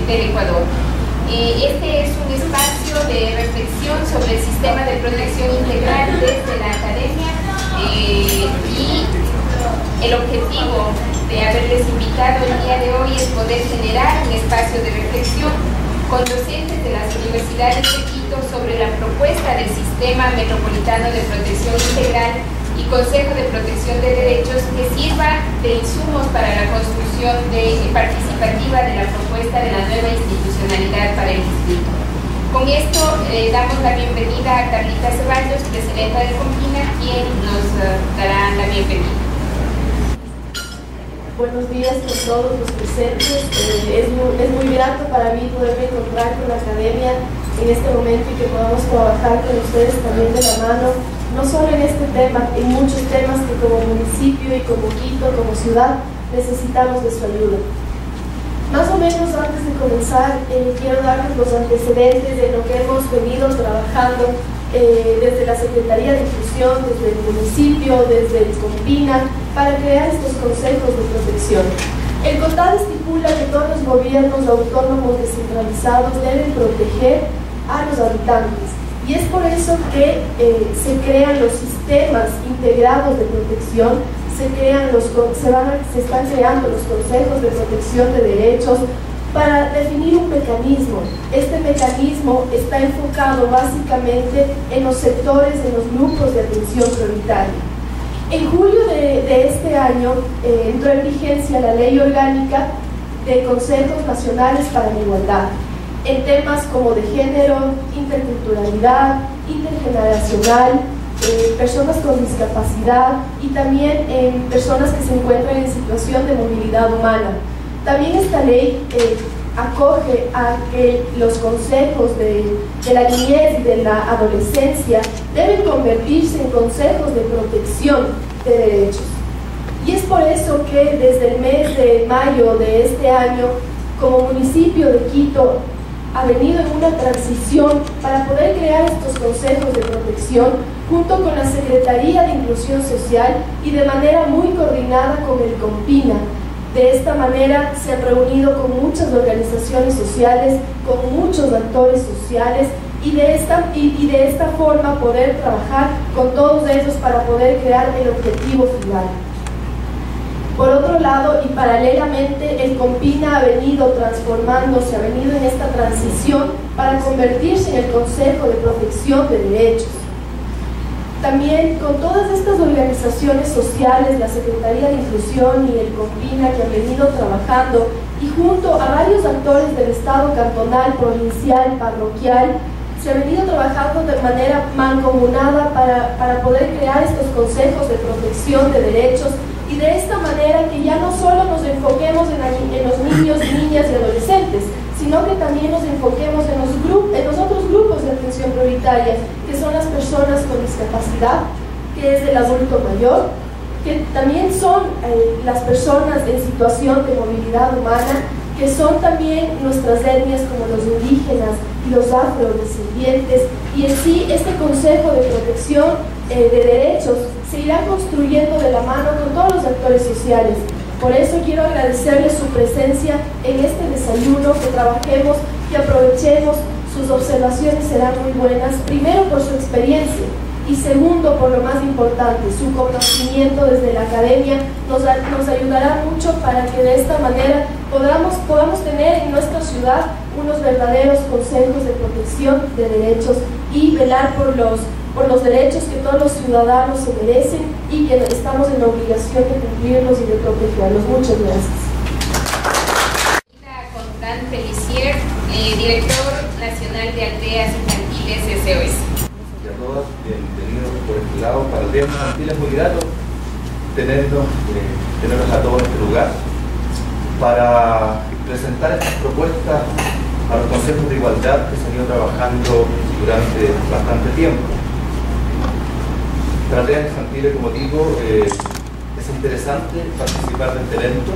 del Ecuador. Este es un espacio de reflexión sobre el sistema de protección integral desde la academia y el objetivo de haberles invitado el día de hoy es poder generar un espacio de reflexión con docentes de las universidades de Quito sobre la propuesta del Sistema Metropolitano de Protección Integral y Consejo de Protección de Derechos que sirva de insumos para la construcción participativa de la propuesta de la nueva institucionalidad para el distrito. Con esto damos la bienvenida a Carlita Ceballos, presidenta del COMPINA, quien nos dará la bienvenida. Buenos días con todos los presentes. Es muy grato para mí poderme encontrar con la academia en este momento y que podamos trabajar con ustedes también de la mano, no solo en este tema, en muchos temas que como municipio y como Quito, como ciudad, necesitamos de su ayuda. Más o menos antes de comenzar, quiero darles los antecedentes de lo que hemos venido trabajando desde la Secretaría de Inclusión, desde el municipio, desde el COMPINA, para crear estos consejos de protección. El CONTAD estipula que todos los gobiernos autónomos descentralizados deben proteger a los habitantes, y es por eso que se crean los sistemas integrados de protección, se están creando los consejos de protección de derechos para definir un mecanismo. Este mecanismo está enfocado básicamente en los sectores, en los grupos de atención prioritaria. En julio de este año entró en vigencia la Ley Orgánica de Consejos Nacionales para la Igualdad, en temas como de género, interculturalidad, intergeneracional, personas con discapacidad y también en personas que se encuentran en situación de movilidad humana. También esta ley acoge a que los consejos de la niñez y de la adolescencia deben convertirse en consejos de protección de derechos. Y es por eso que desde el mes de mayo de este año, como municipio de Quito, ha venido en una transición para poder crear estos consejos de protección junto con la Secretaría de Inclusión Social y de manera muy coordinada con el COMPINA. De esta manera se han reunido con muchas organizaciones sociales, con muchos actores sociales y de esta forma poder trabajar con todos ellos para poder crear el objetivo final. Por otro lado, y paralelamente, el COMPINA ha venido transformándose, ha venido en esta transición para convertirse en el Consejo de Protección de Derechos. También con todas estas organizaciones sociales, la Secretaría de Inclusión y el COMPINA que han venido trabajando, y junto a varios actores del Estado cantonal, provincial, parroquial, se ha venido trabajando de manera mancomunada para poder crear estos consejos de protección de derechos, y de esta manera que ya no solo nos enfoquemos en los niños, niñas y adolescentes, sino que también nos enfoquemos en los otros grupos de atención prioritaria, que son las personas con discapacidad, que es el adulto mayor, que también son las personas en situación de movilidad humana, que son también nuestras etnias como los indígenas y los afrodescendientes, y en sí este Consejo de Protección de Derechos se irá construyendo de la mano con todos los actores sociales. Por eso quiero agradecerles su presencia en este desayuno, que trabajemos, que aprovechemos. Sus observaciones serán muy buenas, primero por su experiencia y segundo, por lo más importante, su conocimiento desde la academia nos ayudará mucho para que de esta manera podamos tener en nuestra ciudad unos verdaderos consejos de protección de derechos y velar por los derechos que todos los ciudadanos se merecen y que estamos en la obligación de cumplirlos y de protegerlos. Muchas gracias. Con Dan Pelicier, director nacional de Aldeas Infantiles SOS. Y a todos, bienvenidos por este lado. Para el Día Infantil es muy grato tenerlos a todos en este lugar para presentar estas propuestas a los consejos de igualdad que se han ido trabajando durante bastante tiempo. Para Aldeas Infantiles, como digo, es interesante participar de este evento,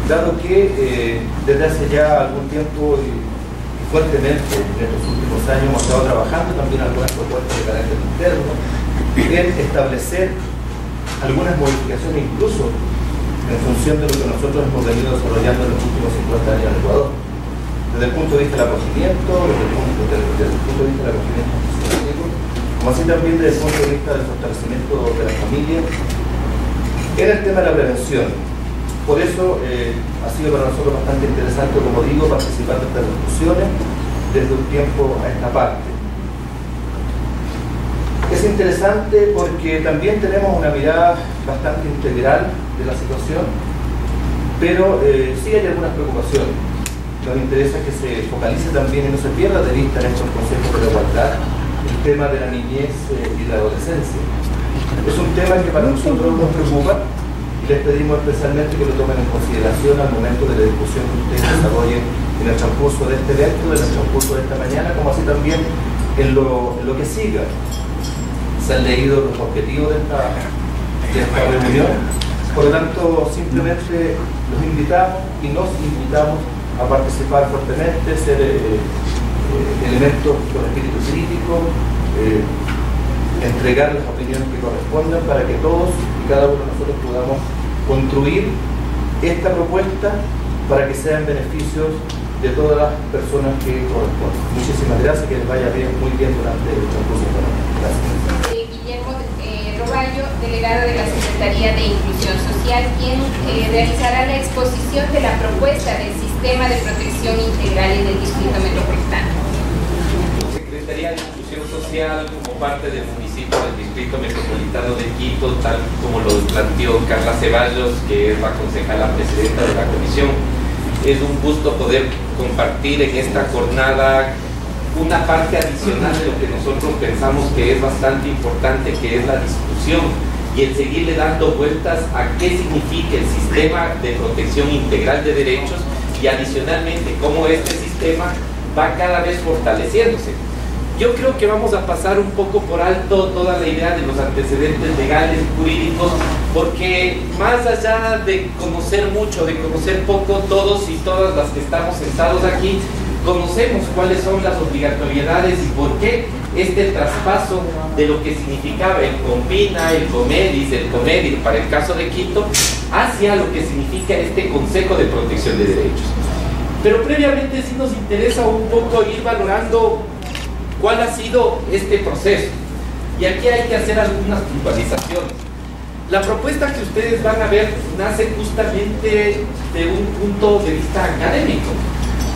dado que desde hace ya algún tiempo y fuertemente en estos últimos años hemos estado trabajando también algunas propuestas de carácter interno en establecer algunas modificaciones incluso en función de lo que nosotros hemos venido desarrollando en los últimos 50 años en Ecuador. desde el punto de vista del acogimiento, desde el punto de vista del acogimiento socioeconómico, como así también desde el punto de vista del fortalecimiento de la familia, en el tema de la prevención. Por eso ha sido para nosotros bastante interesante, como digo, participar de estas discusiones desde un tiempo a esta parte. Es interesante porque también tenemos una mirada bastante integral de la situación, pero sí hay algunas preocupaciones. Nos interesa que se focalice también y no se pierda de vista en estos consejos de la igualdad el tema de la niñez y la adolescencia. Es un tema que para nosotros nos preocupa y les pedimos especialmente que lo tomen en consideración al momento de la discusión que ustedes desarrollen en el transcurso de este evento, en el transcurso de esta mañana, como así también en lo que siga. Se han leído los objetivos de esta reunión, por lo tanto simplemente los invitamos y nos invitamos a participar fuertemente, ser elementos con espíritu crítico, entregar las opiniones que correspondan para que todos y cada uno de nosotros podamos construir esta propuesta para que sea en beneficios de todas las personas que corresponden. Muchísimas gracias, que les vaya muy bien durante el transcurso de la mañana. Gracias. Guillermo Roballo, delegado de la Secretaría de Inclusión Social, quien realizará la exposición de la propuesta del Sistema de Protección Integral en el Distrito Metropolitano. La Secretaría de Inclusión Social, como parte del municipio del Distrito Metropolitano de Quito, tal como lo planteó Carla Ceballos, que es la concejala presidenta de la comisión, es un gusto poder compartir en esta jornada una parte adicional de lo que nosotros pensamos que es bastante importante, que es la discusión y el seguirle dando vueltas a qué significa el sistema de protección integral de derechos y adicionalmente cómo este sistema va cada vez fortaleciéndose. Yo creo que vamos a pasar un poco por alto toda la idea de los antecedentes legales, jurídicos, porque más allá de conocer mucho, de conocer poco, todos y todas las que estamos sentados aquí, conocemos cuáles son las obligatoriedades y por qué este traspaso de lo que significaba el CONVINA, el COMEDIS, el COMEDIR para el caso de Quito, hacia lo que significa este Consejo de Protección de Derechos. Pero previamente sí nos interesa un poco ir valorando cuál ha sido este proceso. Y aquí hay que hacer algunas puntualizaciones. La propuesta que ustedes van a ver nace justamente de un punto de vista académico.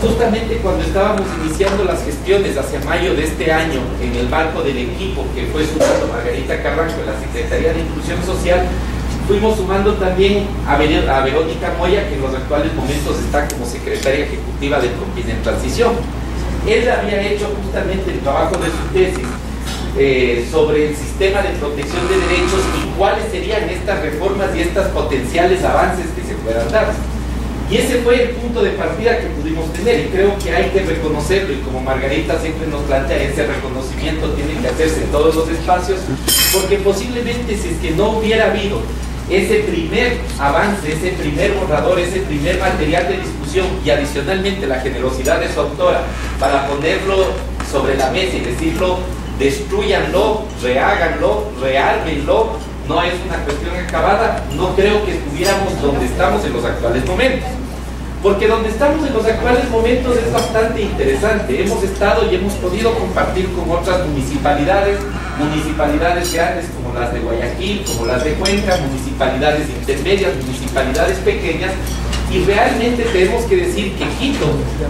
Justamente cuando estábamos iniciando las gestiones hacia mayo de este año en el marco del equipo que fue sumando Margarita Carranco en la Secretaría de Inclusión Social, fuimos sumando también a Verónica Moya, que en los actuales momentos está como secretaria ejecutiva del CONVINA en transición. Él había hecho justamente el trabajo de su tesis sobre el sistema de protección de derechos y cuáles serían estas reformas y estos potenciales avances que se puedan dar. Y ese fue el punto de partida que pudimos tener y creo que hay que reconocerlo, y como Margarita siempre nos plantea, ese reconocimiento tiene que hacerse en todos los espacios, porque posiblemente si es que no hubiera habido ese primer avance, ese primer borrador, ese primer material de discusión y adicionalmente la generosidad de su autora para ponerlo sobre la mesa y decirlo, destruyanlo, reháganlo, reármenlo, no es una cuestión acabada, no creo que estuviéramos donde estamos en los actuales momentos. Porque donde estamos en los actuales momentos es bastante interesante. Hemos estado y hemos podido compartir con otras municipalidades grandes como las de Guayaquil, como las de Cuenca, municipalidades intermedias, municipalidades pequeñas, y realmente tenemos que decir que Quito,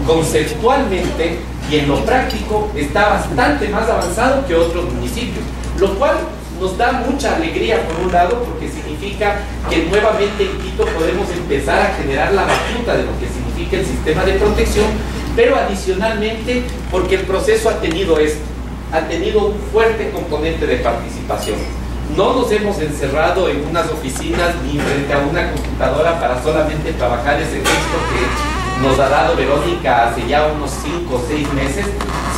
conceptualmente y en lo práctico, está bastante más avanzado que otros municipios, lo cual nos da mucha alegría por un lado, porque significa que nuevamente en Quito podemos empezar a generar la batuta de lo que significa el sistema de protección, pero adicionalmente porque el proceso ha tenido esto, ha tenido un fuerte componente de participación. No nos hemos encerrado en unas oficinas ni frente a una computadora para solamente trabajar ese texto que nos ha dado Verónica hace ya unos 5 o 6 meses,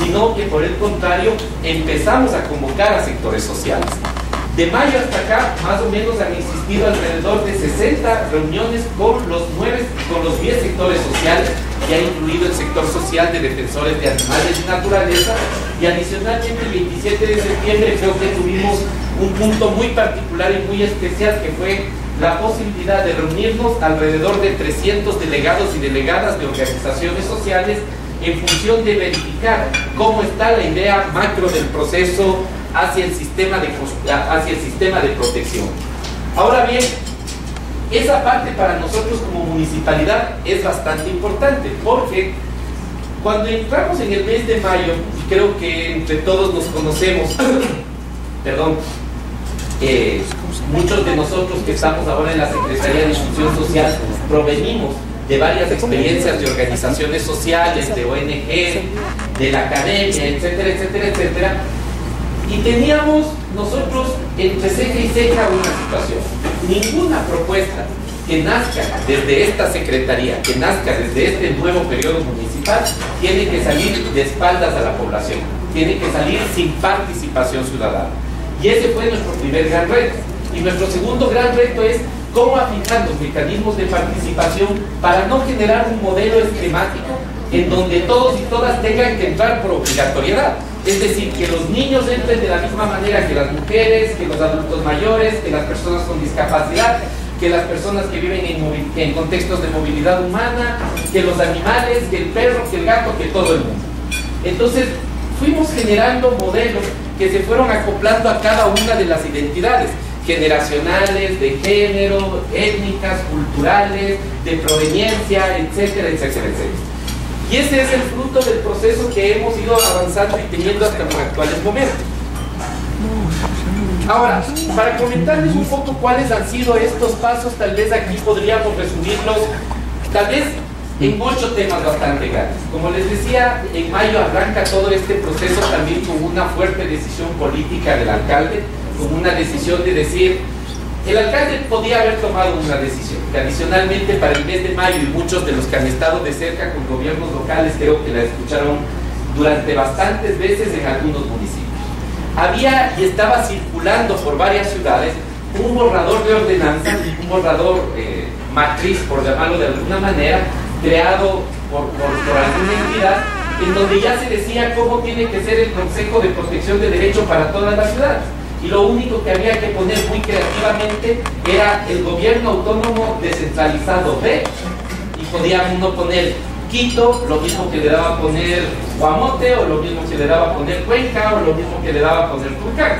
sino que por el contrario empezamos a convocar a sectores sociales. De mayo hasta acá, más o menos han existido alrededor de 60 reuniones con los 10 sectores sociales, que ha incluido el sector social de defensores de animales y naturaleza, y adicionalmente el 27 de septiembre creo que tuvimos un punto muy particular y muy especial, que fue la posibilidad de reunirnos alrededor de 300 delegados y delegadas de organizaciones sociales en función de verificar cómo está la idea macro del proceso hacia el sistema de protección. Ahora bien, esa parte para nosotros como municipalidad es bastante importante, porque cuando entramos en el mes de mayo, y creo que entre todos nos conocemos, perdón, muchos de nosotros que estamos ahora en la Secretaría de Inclusión Social provenimos de varias experiencias de organizaciones sociales, de ONG, de la academia, etcétera, etcétera, etcétera, y teníamos nosotros entre ceja y ceja una situación. Ninguna propuesta que nazca desde esta Secretaría, que nazca desde este nuevo periodo municipal, tiene que salir de espaldas a la población, tiene que salir sin participación ciudadana. Y ese fue nuestro primer gran reto. Y nuestro segundo gran reto es cómo afinar los mecanismos de participación para no generar un modelo esquemático en donde todos y todas tengan que entrar por obligatoriedad. Es decir, que los niños entren de la misma manera que las mujeres, que los adultos mayores, que las personas con discapacidad, que las personas que viven en contextos de movilidad humana, que los animales, que el perro, que el gato, que todo el mundo. Entonces, fuimos generando modelos que se fueron acoplando a cada una de las identidades generacionales, de género, étnicas, culturales, de proveniencia, etcétera, etcétera, etcétera. Y ese es el fruto del proceso que hemos ido avanzando y teniendo hasta los actuales momentos. Ahora, para comentarles un poco cuáles han sido estos pasos, tal vez aquí podríamos resumirlos, tal vez en 8 temas bastante grandes. Como les decía, en mayo arranca todo este proceso también con una fuerte decisión política del alcalde, con una decisión de decir, el alcalde podía haber tomado una decisión. Tradicionalmente para el mes de mayo, y muchos de los que han estado de cerca con gobiernos locales creo que la escucharon durante bastantes veces en algunos municipios. Había y estaba circulando por varias ciudades un borrador de ordenanza, un borrador matriz, por llamarlo de alguna manera, creado por alguna entidad, en donde ya se decía cómo tiene que ser el Consejo de Protección de Derecho para todas las ciudades. Y lo único que había que poner muy creativamente era el gobierno autónomo descentralizado B, y podía uno poner Quito, lo mismo que le daba a poner Guamote, o lo mismo que le daba a poner Cuenca, o lo mismo que le daba a poner Tulcán.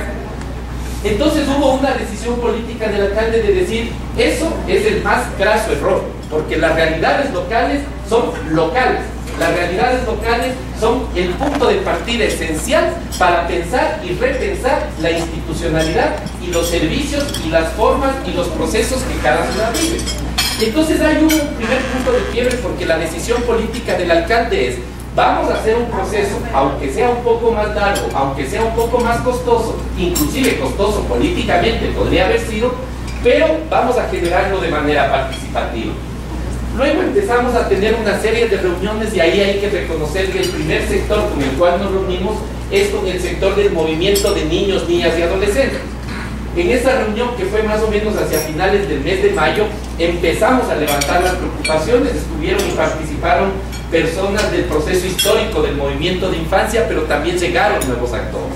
Entonces hubo una decisión política del alcalde de decir, eso es el más graso error, porque las realidades locales son locales. Las realidades locales son el punto de partida esencial para pensar y repensar la institucionalidad y los servicios y las formas y los procesos que cada ciudad vive. Entonces hay un primer punto de quiebre, porque la decisión política del alcalde es, vamos a hacer un proceso, aunque sea un poco más largo, aunque sea un poco más costoso, inclusive costoso políticamente podría haber sido, pero vamos a generarlo de manera participativa. Luego empezamos a tener una serie de reuniones, y ahí hay que reconocer que el primer sector con el cual nos reunimos es con el sector del movimiento de niños, niñas y adolescentes. En esa reunión, que fue más o menos hacia finales del mes de mayo, empezamos a levantar las preocupaciones. Estuvieron y participaron personas del proceso histórico del movimiento de infancia, pero también llegaron nuevos actores.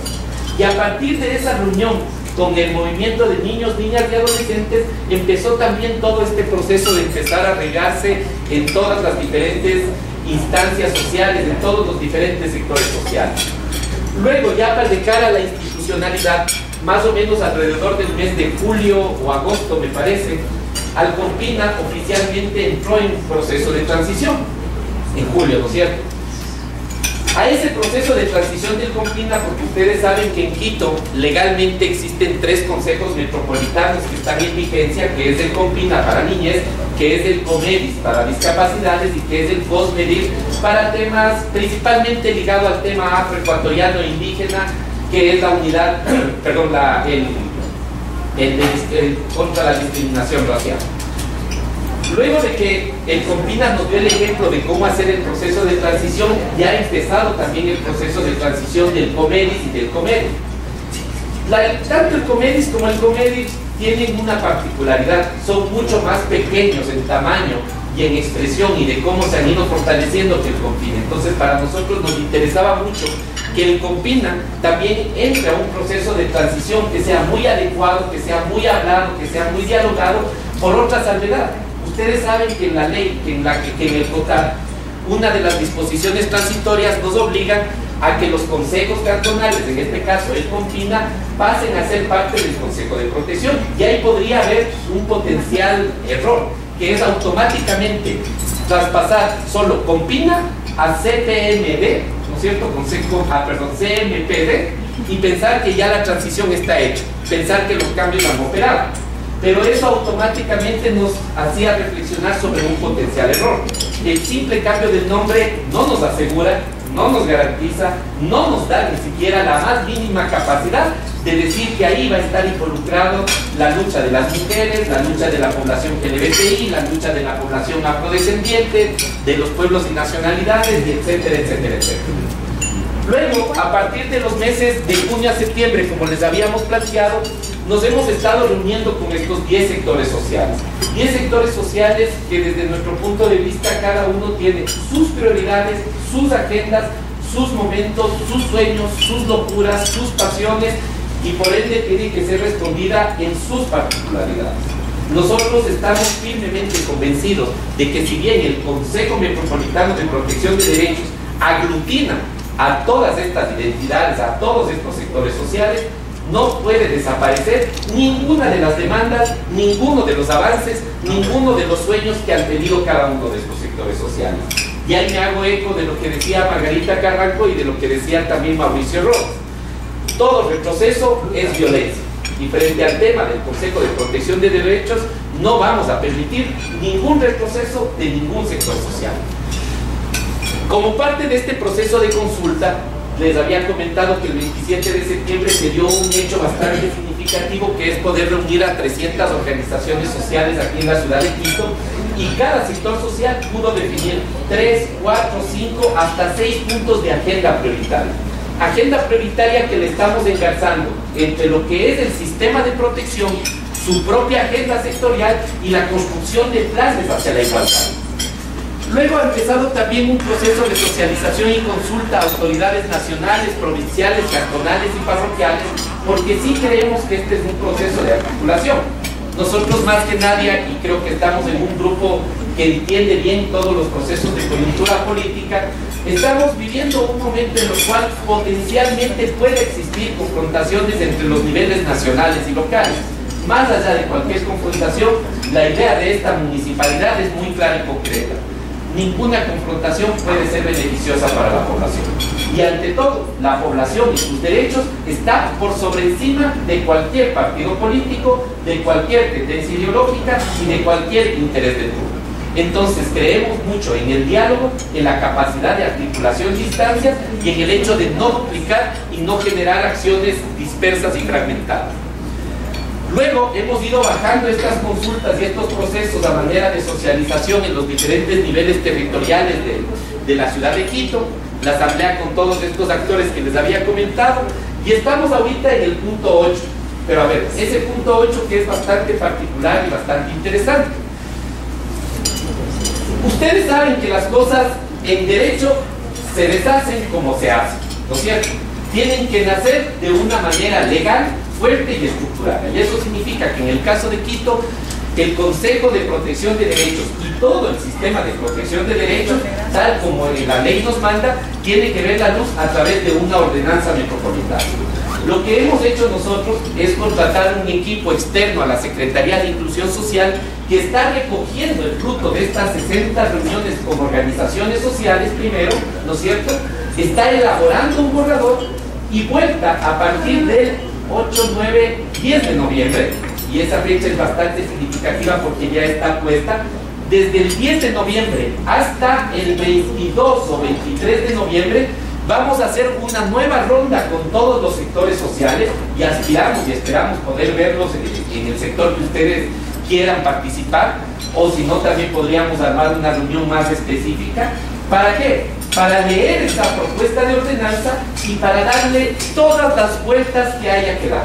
Y a partir de esa reunión con el movimiento de niños, niñas y adolescentes, empezó también todo este proceso de empezar a regarse en todas las diferentes instancias sociales, en todos los diferentes sectores sociales. Luego, ya para de cara a la institucionalidad, más o menos alrededor del mes de julio o agosto, me parece, Alcompina oficialmente entró en un proceso de transición, en julio, ¿no es cierto? A ese proceso de transición del Compina, porque ustedes saben que en Quito legalmente existen 3 consejos metropolitanos que están en vigencia, que es el Compina para niñez, que es el Comedis para discapacidades y que es el Cosmedis para temas principalmente ligados al tema afroecuatoriano e indígena, que es la unidad, perdón, contra la discriminación racial. Luego de que el Compina nos dio el ejemplo de cómo hacer el proceso de transición, ya ha empezado también el proceso de transición del Comedis y del Comedis. Tanto el Comedis como el Comedis tienen una particularidad, son mucho más pequeños en tamaño y en expresión y de cómo se han ido fortaleciendo que el Compina. Entonces para nosotros nos interesaba mucho que el Compina también entre a un proceso de transición que sea muy adecuado, que sea muy hablado, que sea muy dialogado, por otra salvedad. Ustedes saben que en la ley, que en el COTAD, una de las disposiciones transitorias nos obligan a que los consejos cantonales, en este caso el Compina, pasen a ser parte del Consejo de Protección. Y ahí podría haber un potencial error, que es automáticamente traspasar solo Compina a CPMD, ¿no es cierto? CMPD, y pensar que ya la transición está hecha, pensar que los cambios han operado. Pero eso automáticamente nos hacía reflexionar sobre un potencial error. El simple cambio del nombre no nos asegura, no nos garantiza, no nos da ni siquiera la más mínima capacidad de decir que ahí va a estar involucrado la lucha de las mujeres, la lucha de la población LGBTI, la lucha de la población afrodescendiente, de los pueblos y nacionalidades, y etcétera, etcétera, etcétera. Luego, a partir de los meses de junio a septiembre, como les habíamos planteado, nos hemos estado reuniendo con estos 10 sectores sociales. 10 sectores sociales que desde nuestro punto de vista cada uno tiene sus prioridades, sus agendas, sus momentos, sus sueños, sus locuras, sus pasiones, y por ende tiene que ser respondida en sus particularidades. Nosotros estamos firmemente convencidos de que si bien el Consejo Metropolitano de Protección de Derechos aglutina a todas estas identidades, a todos estos sectores sociales, no puede desaparecer ninguna de las demandas, ninguno de los avances, ninguno de los sueños que han tenido cada uno de estos sectores sociales. Y ahí me hago eco de lo que decía Margarita Carranco y de lo que decía también Mauricio Rojas. Todo retroceso es violencia. Y frente al tema del Consejo de Protección de Derechos, no vamos a permitir ningún retroceso de ningún sector social. Como parte de este proceso de consulta, les había comentado que el 27 de septiembre se dio un hecho bastante significativo, que es poder reunir a 300 organizaciones sociales aquí en la ciudad de Quito, y cada sector social pudo definir 3, 4, 5, hasta 6 puntos de agenda prioritaria. Agenda prioritaria que le estamos engarzando entre lo que es el sistema de protección, su propia agenda sectorial y la construcción de planes hacia la igualdad. Luego ha empezado también un proceso de socialización y consulta a autoridades nacionales, provinciales, cantonales y parroquiales, porque sí creemos que este es un proceso de articulación. Nosotros más que nadie, y creo que estamos en un grupo que entiende bien todos los procesos de coyuntura política, estamos viviendo un momento en el cual potencialmente puede existir confrontaciones entre los niveles nacionales y locales. Más allá de cualquier confrontación, la idea de esta municipalidad es muy clara y concreta. Ninguna confrontación puede ser beneficiosa para la población. Y ante todo, la población y sus derechos está por sobre encima de cualquier partido político, de cualquier tendencia ideológica y de cualquier interés de turno. Entonces creemos mucho en el diálogo, en la capacidad de articulación de instancias y en el hecho de no duplicar y no generar acciones dispersas y fragmentadas. Luego hemos ido bajando estas consultas y estos procesos a manera de socialización en los diferentes niveles territoriales de la ciudad de Quito, la asamblea con todos estos actores que les había comentado, y estamos ahorita en el punto 8. Pero a ver, ese punto 8 que es bastante particular y bastante interesante. Ustedes saben que las cosas en derecho se deshacen como se hacen, ¿no es cierto? Tienen que nacer de una manera legal, fuerte y estructurada. Y eso significa que en el caso de Quito, el Consejo de Protección de Derechos y todo el sistema de protección de derechos, tal como la ley nos manda, tiene que ver la luz a través de una ordenanza metropolitana. Lo que hemos hecho nosotros es contratar un equipo externo a la Secretaría de Inclusión Social que está recogiendo el fruto de estas 60 reuniones con organizaciones sociales primero, ¿no es cierto? Está elaborando un borrador y vuelta a partir del 8, 9, 10 de noviembre, y esa fecha es bastante significativa porque ya está puesta, desde el 10 de noviembre hasta el 22 o 23 de noviembre, vamos a hacer una nueva ronda con todos los sectores sociales y aspiramos y esperamos poder verlos en el sector que ustedes quieran participar, o si no también podríamos armar una reunión más específica. ¿Para qué? Para leer esta propuesta de ordenanza y para darle todas las vueltas que haya que dar.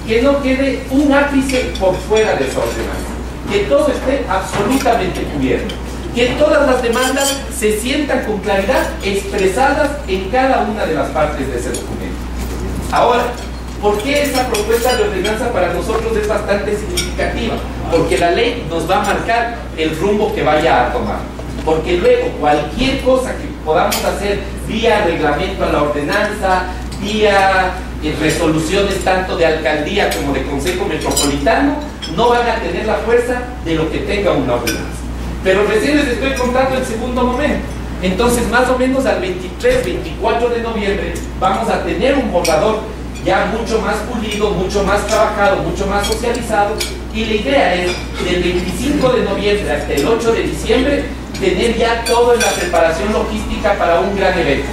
Que no quede un ápice por fuera de esa ordenanza. Que todo esté absolutamente cubierto. Que todas las demandas se sientan con claridad expresadas en cada una de las partes de ese documento. Ahora, ¿por qué esa propuesta de ordenanza para nosotros es bastante significativa? Porque la ley nos va a marcar el rumbo que vaya a tomar. porque luego cualquier cosa que podamos hacer vía reglamento a la ordenanza, vía resoluciones tanto de alcaldía como de consejo metropolitano, no van a tener la fuerza de lo que tenga una ordenanza. Pero recién les estoy contando el segundo momento. Entonces, más o menos al 23, 24 de noviembre vamos a tener un borrador ya mucho más pulido, mucho más trabajado, mucho más socializado, y la idea es del 25 de noviembre hasta el 8 de diciembre tener ya todo en la preparación logística para un gran evento.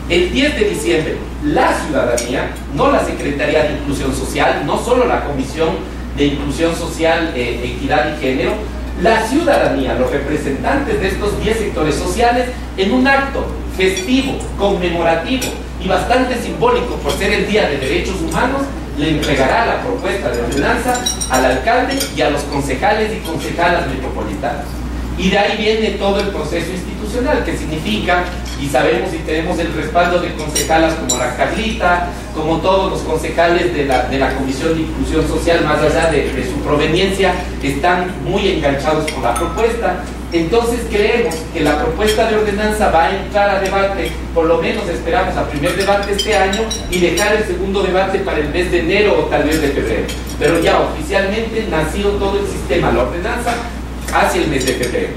El 10 de diciembre, la ciudadanía, no la Secretaría de Inclusión Social, no solo la Comisión de Inclusión Social, Equidad y Género, la ciudadanía, los representantes de estos 10 sectores sociales, en un acto festivo, conmemorativo y bastante simbólico por ser el Día de Derechos Humanos, le entregará la propuesta de ordenanza al alcalde y a los concejales y concejalas metropolitanas. Y de ahí viene todo el proceso institucional, que significa, y sabemos y tenemos el respaldo de concejalas como la Carlita, como todos los concejales de la Comisión de Inclusión Social, más allá de su proveniencia, están muy enganchados con la propuesta. Entonces creemos que la propuesta de ordenanza va a entrar a debate, por lo menos esperamos a primer debate este año, y dejar el segundo debate para el mes de enero o tal vez de febrero. Pero ya oficialmente nacido todo el sistema, la ordenanza, hacia el mes de febrero.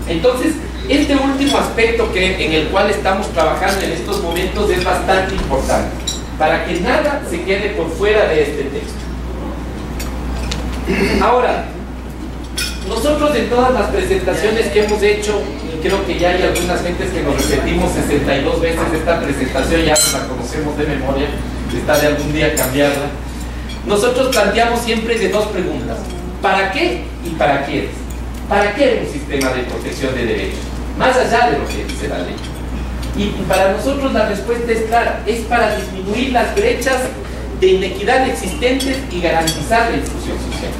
Entonces, este último aspecto en el cual estamos trabajando en estos momentos es bastante importante, para que nada se quede por fuera de este texto. Ahora, nosotros en todas las presentaciones que hemos hecho, y creo que ya hay algunas gentes que nos repetimos 62 veces esta presentación, ya nos la conocemos de memoria, está de algún día cambiarla, nosotros planteamos siempre de dos preguntas: ¿para qué y para quiénes? ¿Para qué un sistema de protección de derechos? Más allá de lo que dice la ley. Y para nosotros la respuesta es clara: es para disminuir las brechas de inequidad existentes y garantizar la inclusión social.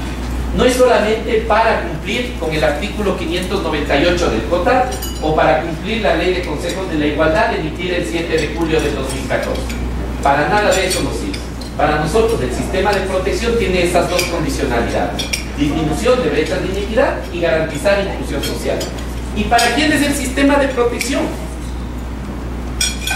No es solamente para cumplir con el artículo 598 del COTAD o para cumplir la Ley de Consejos de la Igualdad emitida el 7 de julio de 2014. Para nada de eso nos sirve. Para nosotros el sistema de protección tiene esas dos condicionalidades: disminución de brechas de inequidad y garantizar inclusión social. ¿Y para quién es el sistema de protección?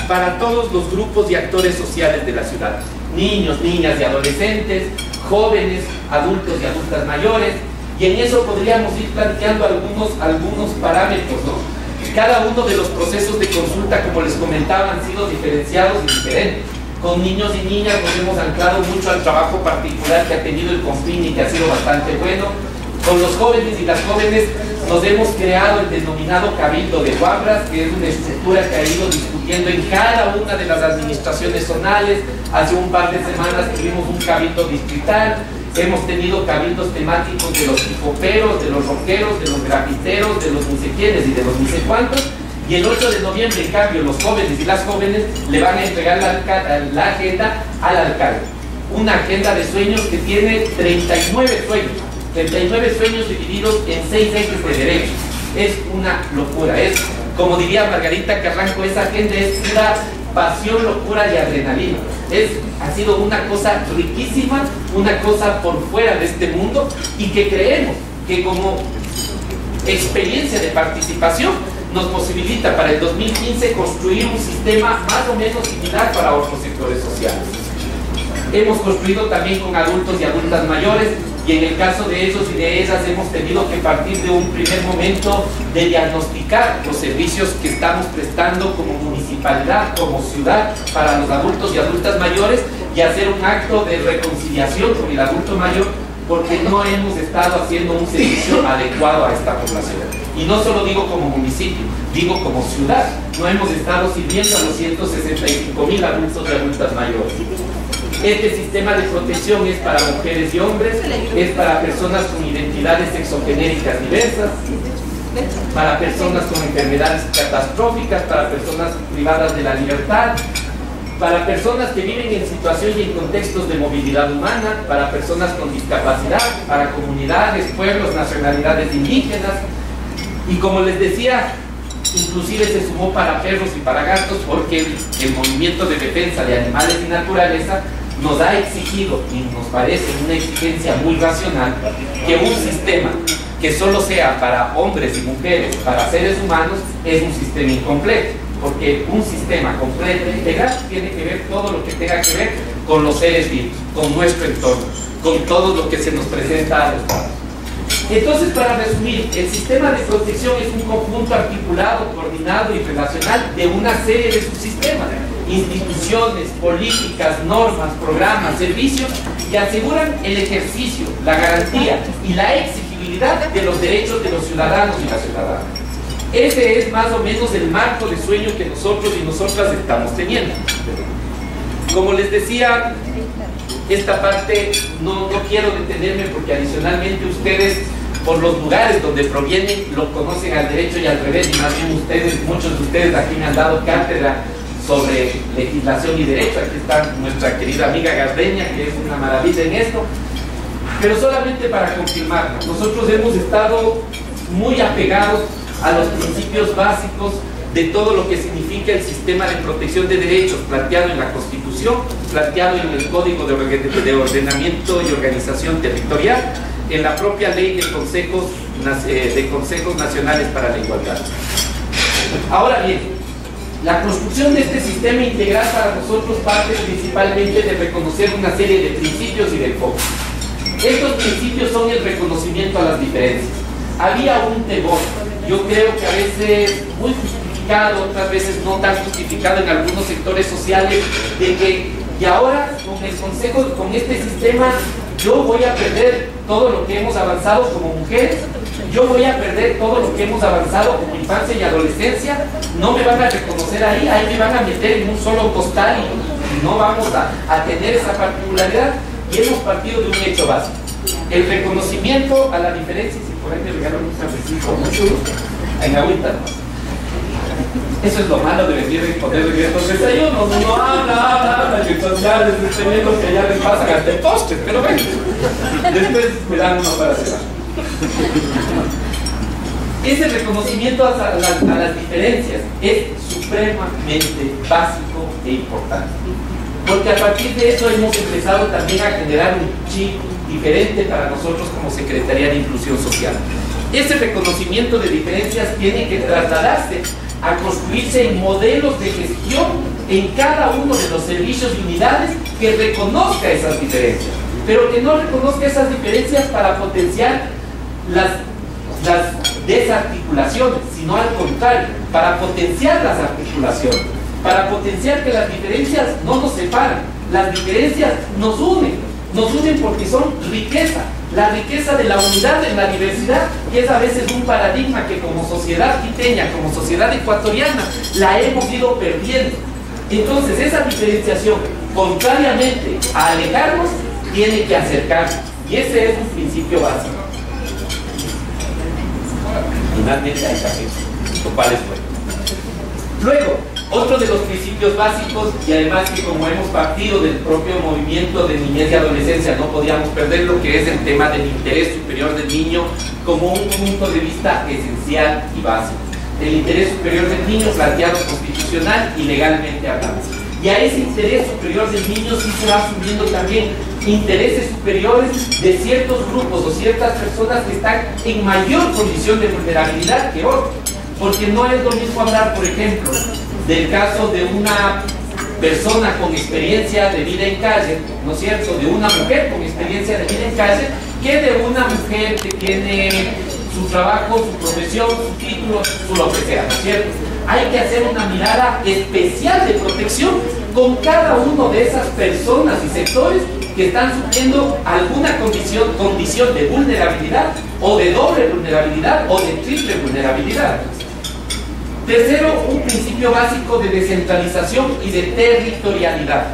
Para todos los grupos y actores sociales de la ciudad: niños, niñas y adolescentes, jóvenes, adultos y adultas mayores, y en eso podríamos ir planteando algunos parámetros, ¿no? Cada uno de los procesos de consulta, como les comentaba, han sido diferenciados y diferentes. Con niños y niñas nos hemos anclado mucho al trabajo particular que ha tenido el CONFIN y que ha sido bastante bueno. Con los jóvenes y las jóvenes nos hemos creado el denominado Cabildo de Guambras, que es una estructura que ha ido discutiendo en cada una de las administraciones zonales. Hace un par de semanas tuvimos un cabildo distrital, hemos tenido cabildos temáticos de los hipoperos, de los rockeros, de los grafiteros, de los ni sé quiénes y de los ni sé cuántos. Y el 8 de noviembre, en cambio, los jóvenes y las jóvenes le van a entregar la agenda al alcalde. Una agenda de sueños que tiene 39 sueños. 39 sueños divididos en 6 ejes de derechos. Es una locura. Es, como diría Margarita Carranco, esa agenda es pura pasión, locura y adrenalina. Ha sido una cosa riquísima, una cosa por fuera de este mundo, y que creemos que como experiencia de participación nos posibilita para el 2015 construir un sistema más o menos similar para otros sectores sociales. Hemos construido también con adultos y adultas mayores, y en el caso de ellos y de ellas hemos tenido que partir de un primer momento de diagnosticar los servicios que estamos prestando como municipalidad, como ciudad, para los adultos y adultas mayores, y hacer un acto de reconciliación con el adulto mayor, porque no hemos estado haciendo un servicio adecuado a esta población. Y no solo digo como municipio, digo como ciudad. No hemos estado sirviendo a los 165,000 adultos y adultas mayores. Este sistema de protección es para mujeres y hombres, es para personas con identidades sexogenéricas diversas, para personas con enfermedades catastróficas, para personas privadas de la libertad, para personas que viven en situación y en contextos de movilidad humana, para personas con discapacidad, para comunidades, pueblos, nacionalidades indígenas, y como les decía, inclusive se sumó para perros y para gatos, porque el movimiento de defensa de animales y naturaleza nos ha exigido, y nos parece una exigencia muy racional, que un sistema que solo sea para hombres y mujeres, para seres humanos, es un sistema incompleto, porque un sistema completo e integral tiene que ver todo lo que tenga que ver con los seres vivos, con nuestro entorno, con todo lo que se nos presenta a los padres. Entonces, para resumir, el sistema de protección es un conjunto articulado, coordinado y relacional de una serie de subsistemas, instituciones, políticas, normas, programas, servicios que aseguran el ejercicio, la garantía y la exigibilidad de los derechos de los ciudadanos y las ciudadanas. Ese es más o menos el marco de sueño que nosotros y nosotras estamos teniendo. Como les decía, esta parte no quiero detenerme porque adicionalmente ustedes, por los lugares donde provienen, lo conocen al derecho y al revés, y más bien ustedes, muchos de ustedes aquí me han dado cátedra sobre legislación y derecho. Aquí está nuestra querida amiga Gardeña, que es una maravilla en esto. Pero solamente para confirmar, nosotros hemos estado muy apegados a los principios básicos de todo lo que significa el sistema de protección de derechos planteado en la Constitución, planteado en el Código de Ordenamiento y Organización Territorial, en la propia ley de consejos nacionales para la igualdad. Ahora bien, la construcción de este sistema integral para nosotros parte principalmente de reconocer una serie de principios y de enfoques. Estos principios son el reconocimiento a las diferencias. Había un temor, yo creo que a veces muy justificado, otras veces no tan justificado en algunos sectores sociales, de que y ahora con el consejo, con este sistema, yo voy a perder todo lo que hemos avanzado como mujeres, yo voy a perder todo lo que hemos avanzado como infancia y adolescencia, no me van a reconocer ahí me van a meter en un solo costal y no vamos a tener esa particularidad. Y hemos partido de un hecho básico, el reconocimiento a la diferencia. Si por ahí me regalan un cafecito, mucho gusto, en agüita. Eso es lo malo de venir y poner estos desayunos. Uno habla, y entonces ya les enseñé lo que ya les pasan hasta el postre, pero ven, después me dan uno para cenar. Ese reconocimiento a las diferencias es supremamente básico e importante, porque a partir de eso hemos empezado también a generar un chip diferente para nosotros como Secretaría de Inclusión Social. Ese reconocimiento de diferencias tiene que trasladarse a construirse en modelos de gestión en cada uno de los servicios y unidades que reconozca esas diferencias, pero que no reconozca esas diferencias para potenciar las desarticulaciones, sino al contrario, para potenciar las articulaciones, para potenciar que las diferencias no nos separan, las diferencias nos unen porque son riqueza, la riqueza de la unidad en la diversidad, que es a veces un paradigma que como sociedad quiteña, como sociedad ecuatoriana, la hemos ido perdiendo. Entonces esa diferenciación, contrariamente a alejarnos, tiene que acercarnos, y ese es un principio básico. Finalmente hay café, lo cual es bueno. Luego, otro de los principios básicos, y además que como hemos partido del propio movimiento de niñez y adolescencia no podíamos perder, lo que es el tema del interés superior del niño como un punto de vista esencial y básico. El interés superior del niño planteado constitucional y legalmente hablando. Y a ese interés superior del niño sí se va asumiendo también intereses superiores de ciertos grupos o ciertas personas que están en mayor condición de vulnerabilidad que otros. Porque no es lo mismo hablar, por ejemplo, del caso de una persona con experiencia de vida en calle, ¿no es cierto?, de una mujer con experiencia de vida en calle, que de una mujer que tiene su trabajo, su profesión, su título, su lo que sea, ¿no es cierto? Hay que hacer una mirada especial de protección con cada uno de esas personas y sectores que están sufriendo alguna condición de vulnerabilidad, o de doble vulnerabilidad, o de triple vulnerabilidad. Tercero, un principio básico de descentralización y de territorialidad.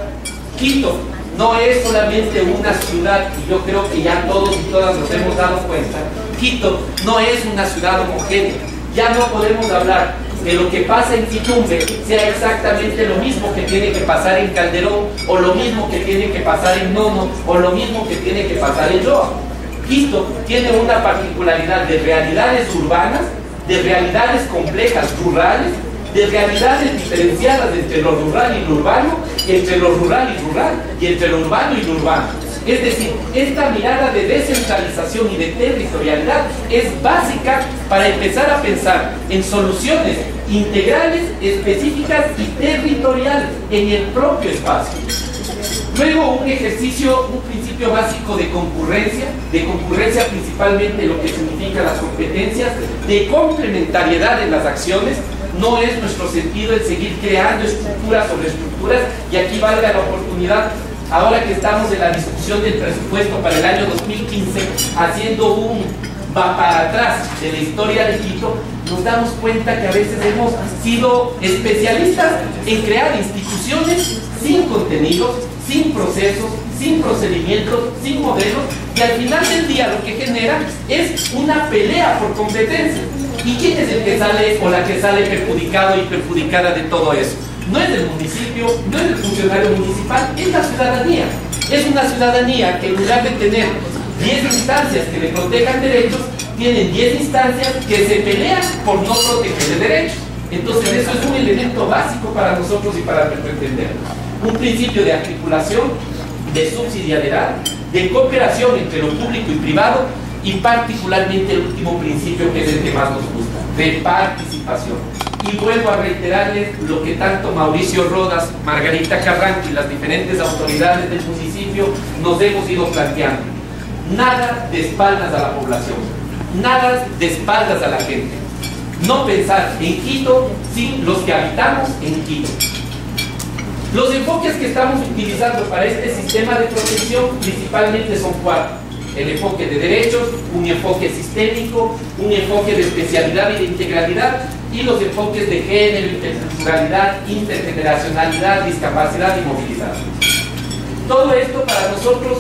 Quito no es solamente una ciudad, y yo creo que ya todos y todas nos hemos dado cuenta. Quito no es una ciudad homogénea. Ya no podemos hablar que lo que pasa en Quitumbe sea exactamente lo mismo que tiene que pasar en Calderón, o lo mismo que tiene que pasar en Nono, o lo mismo que tiene que pasar en Loa. Quito tiene una particularidad de realidades urbanas, de realidades complejas rurales, de realidades diferenciadas entre lo rural y lo urbano, entre lo rural y rural, y entre lo urbano y lo urbano. Es decir, esta mirada de descentralización y de territorialidad es básica para empezar a pensar en soluciones integrales, específicas y territoriales en el propio espacio. Luego un principio básico de concurrencia principalmente lo que significa las competencias, de complementariedad en las acciones. No es nuestro sentido el seguir creando estructuras sobre estructuras, y aquí valga la oportunidad, ahora que estamos en la discusión del presupuesto para el año 2015, haciendo un va para atrás de la historia de Quito, nos damos cuenta que a veces hemos sido especialistas en crear instituciones sin contenidos, sin procesos, sin procedimientos, sin modelos, y al final del día lo que genera es una pelea por competencia. ¿Y quién es el que sale o la que sale perjudicado y perjudicada de todo eso? No es el municipio, no es el funcionario municipal, es la ciudadanía. Es una ciudadanía que en lugar de tener 10 instancias que le protejan derechos, tienen 10 instancias que se pelean por no proteger derechos. Entonces eso es un elemento básico para nosotros y para nuestro entender. Un principio de articulación, de subsidiariedad, de cooperación entre lo público y privado, y particularmente el último principio, que es el que más nos gusta, de participación. Y vuelvo a reiterarles lo que tanto Mauricio Rodas, Margarita Carranco y las diferentes autoridades del municipio nos hemos ido planteando. Nada de espaldas a la población, nada de espaldas a la gente. No pensar en Quito sin los que habitamos en Quito. Los enfoques que estamos utilizando para este sistema de protección principalmente son 4. El enfoque de derechos, un enfoque sistémico, un enfoque de especialidad y de integralidad, y los enfoques de género, interculturalidad, intergeneracionalidad, discapacidad y movilidad. Todo esto para nosotros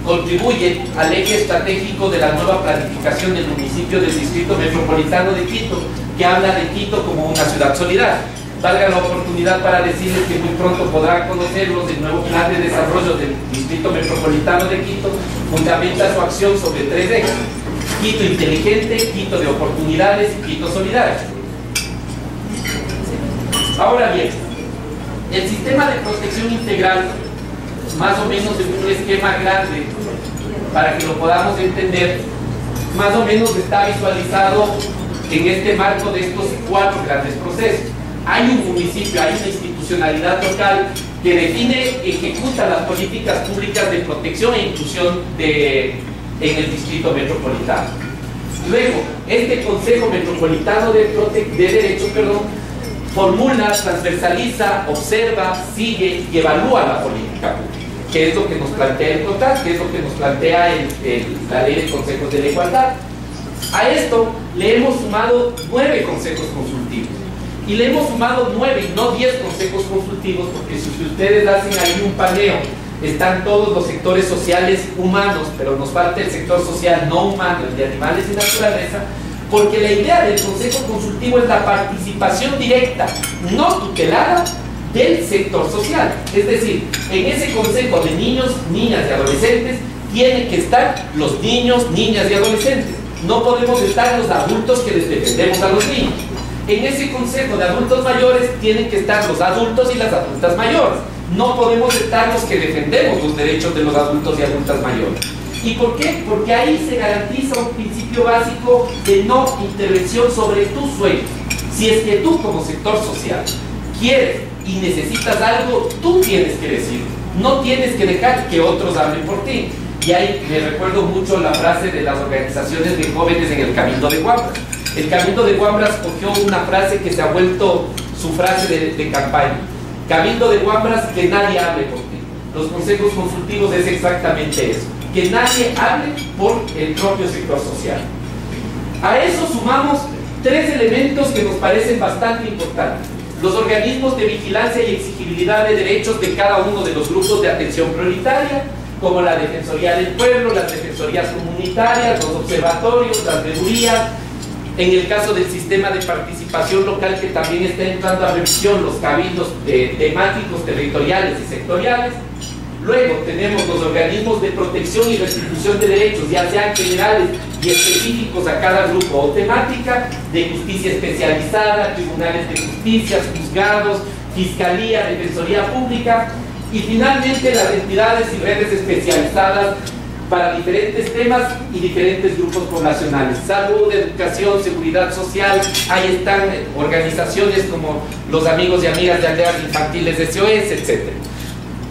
contribuye al eje estratégico de la nueva planificación del municipio del Distrito Metropolitano de Quito, que habla de Quito como una ciudad solidaria. Valga la oportunidad para decirles que muy pronto podrán conocerlos. El nuevo plan de desarrollo del Distrito Metropolitano de Quito fundamenta su acción sobre 3 ejes: Quito inteligente, Quito de oportunidades y Quito solidario. Ahora bien, el sistema de protección integral, más o menos en un esquema grande, para que lo podamos entender, más o menos está visualizado en este marco de estos 4 grandes procesos. Hay un municipio, hay una institucionalidad local que define, ejecuta las políticas públicas de protección e inclusión en el distrito metropolitano. Luego, este Consejo Metropolitano de Derechos, formula, transversaliza, observa, sigue y evalúa la política pública, que es lo que nos plantea el TOTAS, que es lo que nos plantea la Ley de Consejos de la Igualdad. A esto le hemos sumado 9 consejos consultivos. Y le hemos sumado 9 y no 10 consejos consultivos, porque si ustedes hacen ahí un paneo, están todos los sectores sociales humanos, pero nos falta el sector social no humano, el de animales y naturaleza, porque la idea del consejo consultivo es la participación directa, no tutelada, del sector social. Es decir, en ese consejo de niños, niñas y adolescentes tienen que estar los niños, niñas y adolescentes. No podemos estar los adultos que les defendemos a los niños. En ese consejo de adultos mayores tienen que estar los adultos y las adultas mayores. No podemos estar los que defendemos los derechos de los adultos y adultas mayores. ¿Y por qué? Porque ahí se garantiza un principio básico de no intervención sobre tus sueños. Si es que tú como sector social quieres y necesitas algo, tú tienes que decirlo. No tienes que dejar que otros hablen por ti. Y ahí me recuerdo mucho la frase de las organizaciones de jóvenes en el Cabildo de Guambras. El Cabildo de Guambras cogió una frase que se ha vuelto su frase de campaña. Cabildo de Guambras, que nadie hable por ti. Los consejos consultivos es exactamente eso. Que nadie hable por el propio sector social. A eso sumamos 3 elementos que nos parecen bastante importantes. Los organismos de vigilancia y exigibilidad de derechos de cada uno de los grupos de atención prioritaria, como la Defensoría del Pueblo, las defensorías comunitarias, los observatorios, las veedurías. En el caso del sistema de participación local, que también está entrando a revisión, los cabildos temáticos, territoriales y sectoriales. Luego tenemos los organismos de protección y restitución de derechos, ya sean generales y específicos a cada grupo o temática, de justicia especializada, tribunales de justicia, juzgados, fiscalía, defensoría pública. Y finalmente las entidades y redes especializadas para diferentes temas y diferentes grupos poblacionales: salud, educación, seguridad social. Ahí están organizaciones como los amigos y amigas de aldeas infantiles de SOS, etc.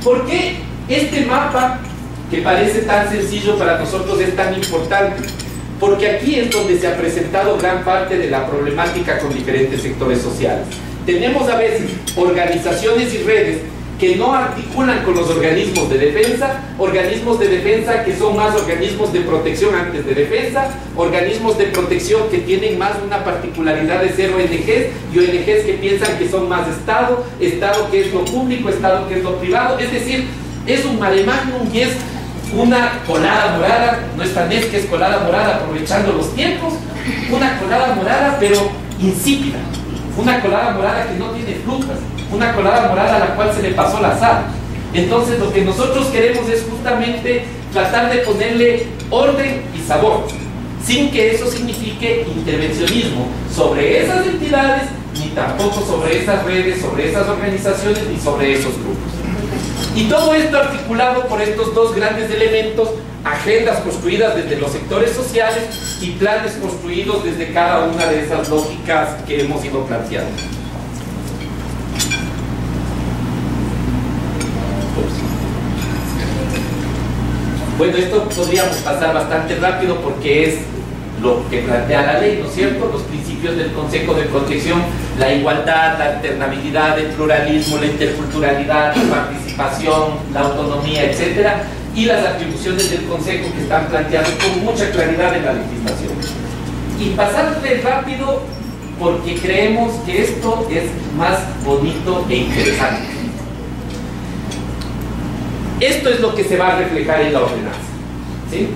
¿Por qué este mapa, que parece tan sencillo, para nosotros es tan importante? Porque aquí es donde se ha presentado gran parte de la problemática con diferentes sectores sociales. Tenemos a veces organizaciones y redes que no articulan con los organismos de defensa que son más organismos de protección antes de defensa, organismos de protección que tienen más una particularidad de ser ONGs, y ONGs que piensan que son más Estado que es lo público, Estado que es lo privado. Es decir, es un mare magnum y es una colada morada, nuestra NES que es colada morada aprovechando los tiempos, una colada morada pero insípida, una colada morada que no tiene frutas, una colada morada a la cual se le pasó la sal. Entonces lo que nosotros queremos es justamente tratar de ponerle orden y sabor, sin que eso signifique intervencionismo sobre esas entidades, ni tampoco sobre esas redes, sobre esas organizaciones, ni sobre esos grupos. Y todo esto articulado por estos dos grandes elementos: agendas construidas desde los sectores sociales y planes construidos desde cada una de esas lógicas que hemos ido planteando. Bueno, esto podríamos pasar bastante rápido porque es lo que plantea la ley, ¿no es cierto? Los principios del Consejo de Protección: la igualdad, la alternabilidad, el pluralismo, la interculturalidad, la participación, la autonomía, etcétera, y las atribuciones del Consejo que están planteadas con mucha claridad en la legislación. Y pasarle rápido porque creemos que esto es más bonito e interesante. Esto es lo que se va a reflejar en la ordenanza, ¿sí?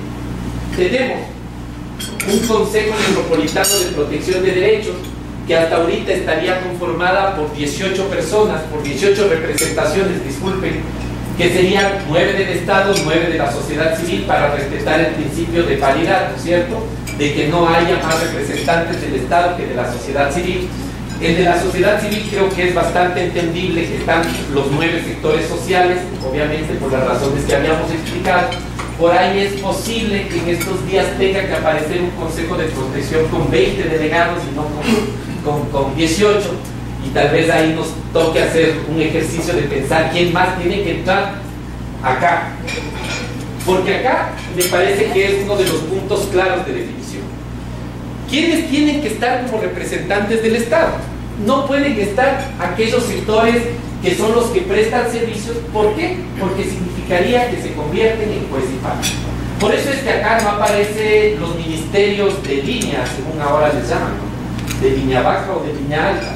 Tenemos un Consejo Metropolitano de Protección de Derechos que hasta ahorita estaría conformada por 18 personas, por 18 representaciones, disculpen, que serían 9 del Estado, 9 de la sociedad civil, para respetar el principio de paridad, ¿no es cierto?, de que no haya más representantes del Estado que de la sociedad civil. El de la sociedad civil creo que es bastante entendible, que están los 9 sectores sociales, obviamente por las razones que habíamos explicado. Por ahí es posible que en estos días tenga que aparecer un Consejo de Protección con 20 delegados y no con 18, y tal vez ahí nos toque hacer un ejercicio de pensar quién más tiene que entrar acá, porque acá me parece que es uno de los puntos claros de definición. ¿Quiénes tienen que estar como representantes del Estado? No pueden estar aquellos sectores que son los que prestan servicios. ¿Por qué? Porque significaría que se convierten en juez y parte. Por eso es que acá no aparecen los ministerios de línea, según ahora les llaman, ¿no?, de línea baja o de línea alta,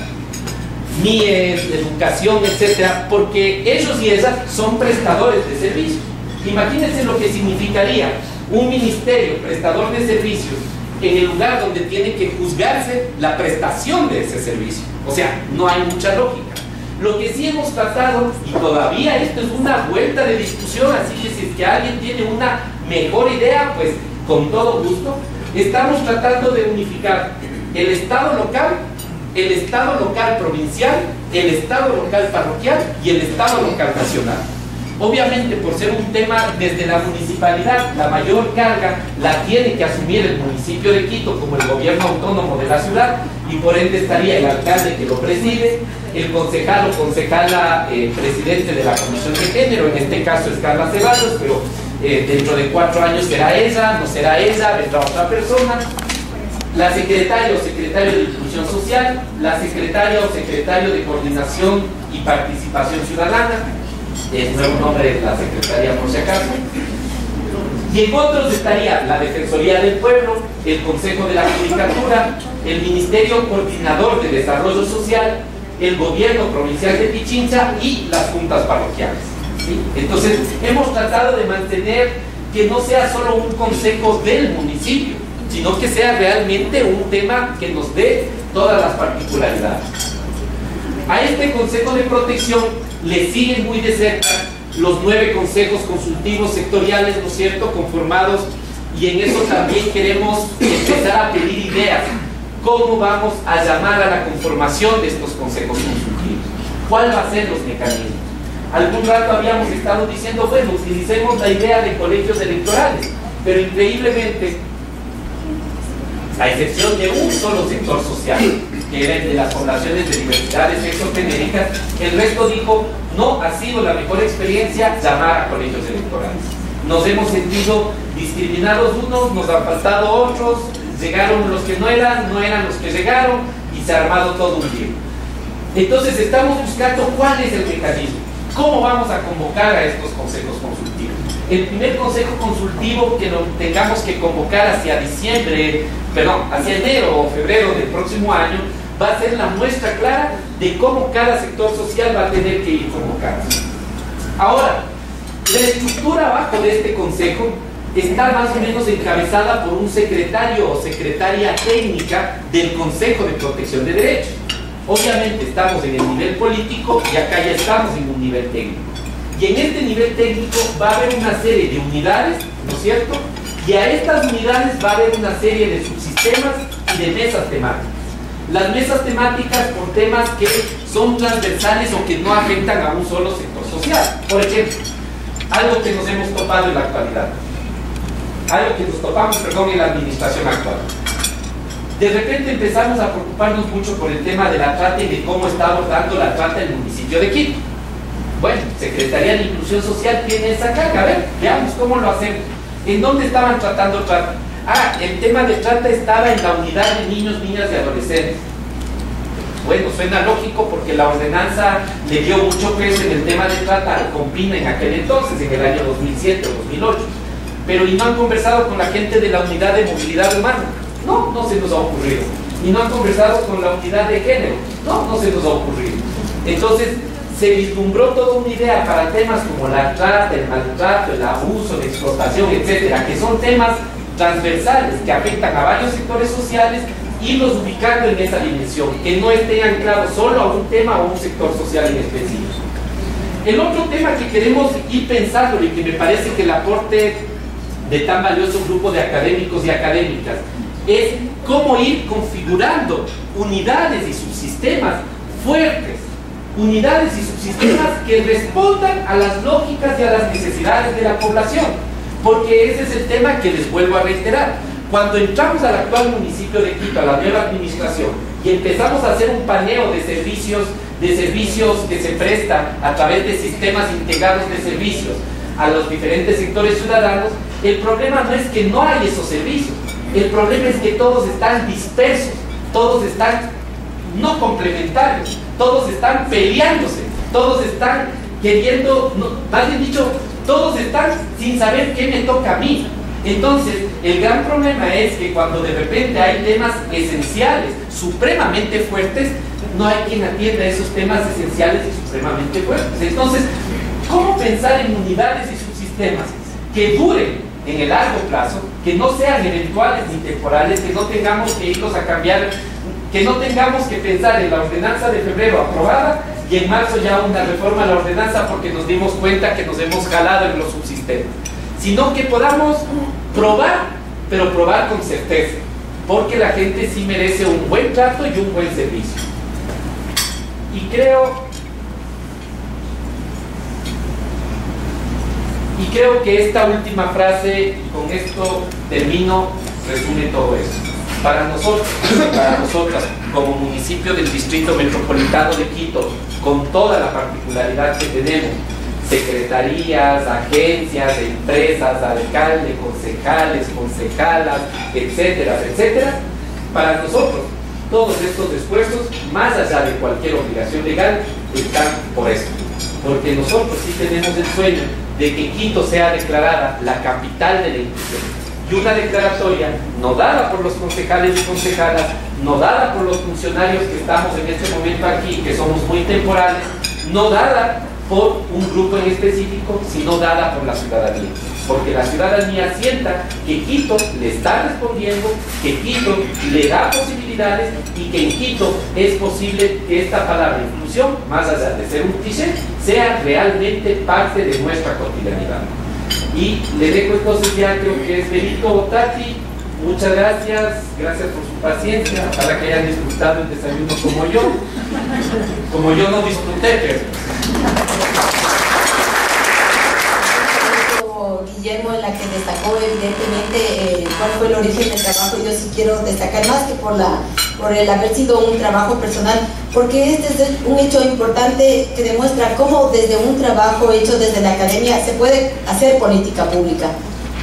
MIES, de educación, etcétera, porque ellos y ellas son prestadores de servicios. Imagínense lo que significaría un ministerio prestador de servicios en el lugar donde tiene que juzgarse la prestación de ese servicio. O sea, no hay mucha lógica. Lo que sí hemos tratado, y todavía esto es una vuelta de discusión, así que si es que alguien tiene una mejor idea, pues con todo gusto, estamos tratando de unificar el Estado local, el Estado local provincial, el Estado local parroquial y el Estado local nacional. Obviamente, por ser un tema desde la municipalidad, la mayor carga la tiene que asumir el municipio de Quito como el gobierno autónomo de la ciudad, y por ende estaría el alcalde, que lo preside, el concejal o concejala presidente de la Comisión de Género, en este caso es Carla Ceballos, pero dentro de 4 años será ella, no será ella, vendrá otra persona, la secretaria o secretario de Inclusión Social, la secretaria o secretario de Coordinación y Participación Ciudadana, es nuevo nombre de la Secretaría por si acaso, y en otros estaría la Defensoría del Pueblo, el Consejo de la Judicatura, el Ministerio Coordinador de Desarrollo Social, el Gobierno Provincial de Pichincha y las juntas parroquiales, ¿sí? Entonces hemos tratado de mantener que no sea solo un consejo del municipio, sino que sea realmente un tema que nos dé todas las particularidades. A este Consejo de Protección le siguen muy de cerca los 9 consejos consultivos sectoriales, ¿no es cierto?, conformados, y en eso también queremos empezar a pedir ideas. ¿Cómo vamos a llamar a la conformación de estos consejos consultivos? ¿Cuál va a ser los mecanismos? Algún rato habíamos estado diciendo, bueno, utilicemos la idea de colegios electorales, pero increíblemente, a excepción de un solo sector social, que era el de las poblaciones de diversidades sexogenéricas, el resto dijo, no ha sido la mejor experiencia llamar a colegios electorales. Nos hemos sentido discriminados unos, nos han faltado otros, llegaron los que no eran los que llegaron, y se ha armado todo un lío. Entonces estamos buscando cuál es el mecanismo, cómo vamos a convocar a estos consejos consultivos. El primer consejo consultivo que tengamos que convocar hacia enero o febrero del próximo año, va a ser la muestra clara de cómo cada sector social va a tener que ir convocándose. Ahora, la estructura abajo de este consejo está más o menos encabezada por un secretario o secretaria técnica del Consejo de Protección de Derechos. Obviamente estamos en el nivel político y acá ya estamos en un nivel técnico. Y en este nivel técnico va a haber una serie de unidades, ¿no es cierto? Y a estas unidades va a haber una serie de subsistemas y de mesas temáticas. Las mesas temáticas por temas que son transversales o que no afectan a un solo sector social. Por ejemplo, algo que nos hemos topado en la actualidad. Algo que nos topamos, en la administración actual. De repente empezamos a preocuparnos mucho por el tema de la trata y de cómo está abordando la trata en el municipio de Quito. Bueno, Secretaría de Inclusión Social tiene esa carga. A ver, veamos cómo lo hacemos. ¿En dónde estaban tratando trata? El tema de trata estaba en la unidad de niños, niñas y adolescentes. Bueno, suena lógico porque la ordenanza le dio mucho peso en el tema de trata al COMPINA en aquel entonces, en el año 2007 o 2008. Pero ¿y no han conversado con la gente de la unidad de movilidad humana? No, no se nos ha ocurrido. ¿Y no han conversado con la unidad de género? No, no se nos ha ocurrido. Entonces, se vislumbró toda una idea para temas como la trata, el maltrato, el abuso, la explotación, etcétera, que son temas transversales que afectan a varios sectores sociales, y los ubicando en esa dimensión, que no estén anclados solo a un tema o a un sector social en específico. El otro tema que queremos ir pensando y que me parece que el aporte de tan valioso grupo de académicos y académicas es cómo ir configurando unidades y subsistemas fuertes, unidades y subsistemas que respondan a las lógicas y a las necesidades de la población, porque ese es el tema que les vuelvo a reiterar. Cuando entramos al actual municipio de Quito, a la nueva administración, y empezamos a hacer un paneo de servicios que se prestan a través de sistemas integrados de servicios a los diferentes sectores ciudadanos, el problema no es que no hay esos servicios, el problema es que todos están dispersos, todos están no complementarios, todos están peleándose, todos están queriendo, más bien dicho, todos están sin saber qué me toca a mí. Entonces, el gran problema es que cuando de repente hay temas esenciales, supremamente fuertes, no hay quien atienda esos temas esenciales y supremamente fuertes. Entonces, ¿cómo pensar en unidades y subsistemas que duren en el largo plazo, que no sean eventuales ni temporales, que no tengamos que irlos a cambiar, que no tengamos que pensar en la ordenanza de febrero aprobada y en marzo ya una reforma a la ordenanza porque nos dimos cuenta que nos hemos jalado en los subsistemas? Sino que podamos probar, pero probar con certeza, porque la gente sí merece un buen trato y un buen servicio. Y creo que esta última frase, y con esto termino, resume todo eso. Para nosotros, para nosotras, como municipio del Distrito Metropolitano de Quito, con toda la particularidad que tenemos, secretarías, agencias, empresas, alcaldes, concejales, concejalas, etcétera, etcétera, para nosotros todos estos esfuerzos, más allá de cualquier obligación legal, están por eso, porque nosotros sí tenemos el sueño de que Quito sea declarada la capital de la inclusión, y una declaratoria no dada por los concejales y concejalas, no dada por los funcionarios que estamos en este momento aquí, que somos muy temporales, no dada por un grupo en específico, sino dada por la ciudadanía, porque la ciudadanía sienta que Quito le está respondiendo, que Quito le da posibilidades y que en Quito es posible que esta palabra inclusión, más allá de ser un cliché, sea realmente parte de nuestra cotidianidad. Y le dejo entonces ya, creo que es Benito, Tati, muchas gracias por su paciencia, para que hayan disfrutado el desayuno como yo no disfruté, pero destacó evidentemente cuál fue el origen del trabajo. Yo sí quiero destacar más que por el haber sido un trabajo personal, porque este es un hecho importante que demuestra cómo desde un trabajo hecho desde la academia se puede hacer política pública.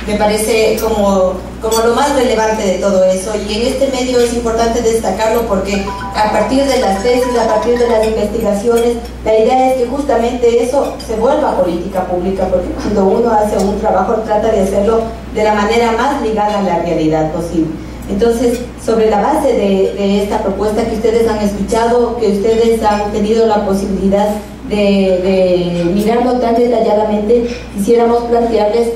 Me parece como lo más relevante de todo eso, y en este medio es importante destacarlo porque a partir de las tesis, a partir de las investigaciones, la idea es que justamente eso se vuelva política pública, porque cuando uno hace un trabajo trata de hacerlo de la manera más ligada a la realidad posible. Entonces, sobre la base de esta propuesta que ustedes han escuchado, que ustedes han tenido la posibilidad de mirarlo tan detalladamente, quisiéramos plantearles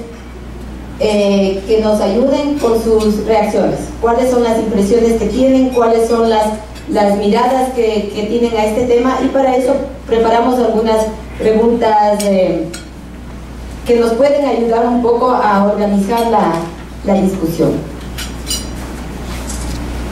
que nos ayuden con sus reacciones. ¿Cuáles son las impresiones que tienen? ¿Cuáles son las miradas que tienen a este tema? Y para eso preparamos algunas preguntas que nos pueden ayudar un poco a organizar la discusión.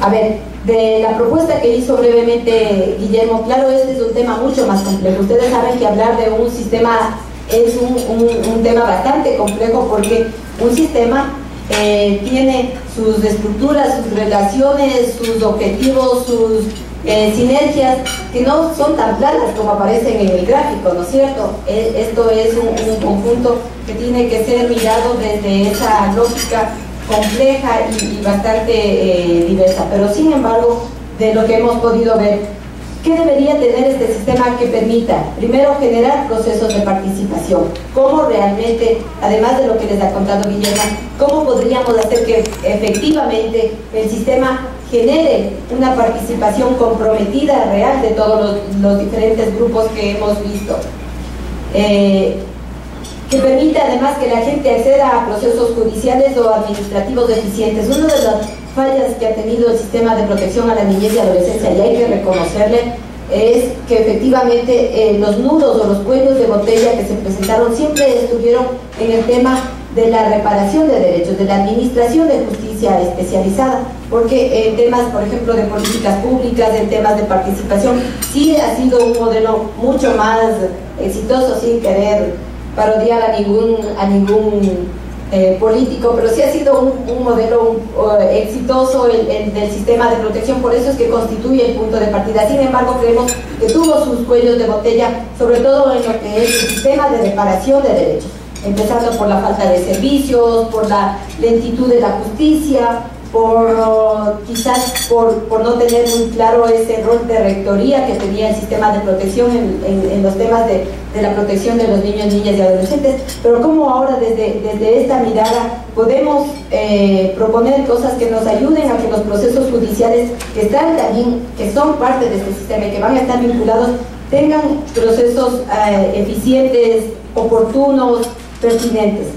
A ver, de la propuesta que hizo brevemente Guillermo, claro, este es un tema mucho más complejo. Ustedes saben que hablar de un sistema es un tema bastante complejo, porque un sistema tiene sus estructuras, sus relaciones, sus objetivos, sus sinergias, que no son tan planas como aparecen en el gráfico, ¿no es cierto? Esto es un conjunto que tiene que ser mirado desde esa lógica compleja y bastante diversa. Pero sin embargo, de lo que hemos podido ver, ¿qué debería tener este sistema que permita, primero, generar procesos de participación? ¿Cómo realmente, además de lo que les ha contado Guillermo, cómo podríamos hacer que efectivamente el sistema genere una participación comprometida, real, de todos los diferentes grupos que hemos visto? Que permita además que la gente acceda a procesos judiciales o administrativos eficientes. Una de las fallas que ha tenido el sistema de protección a la niñez y adolescencia, y hay que reconocerle, es que efectivamente los nudos o los cuellos de botella que se presentaron siempre estuvieron en el tema de la reparación de derechos, de la administración de justicia especializada, porque en temas, por ejemplo, de políticas públicas, en temas de participación, sí ha sido un modelo mucho más exitoso, sin querer parodiar a ningún político, pero sí ha sido un modelo exitoso el del sistema de protección. Por eso es que constituye el punto de partida. Sin embargo, creemos que tuvo sus cuellos de botella, sobre todo en lo que es el sistema de reparación de derechos, empezando por la falta de servicios, por la lentitud de la justicia, quizás por no tener muy claro ese rol de rectoría que tenía el sistema de protección en los temas de la protección de los niños, niñas y adolescentes. Pero como ahora desde esta mirada podemos proponer cosas que nos ayuden a que los procesos judiciales que son parte de este sistema y que van a estar vinculados, tengan procesos eficientes, oportunos, pertinentes.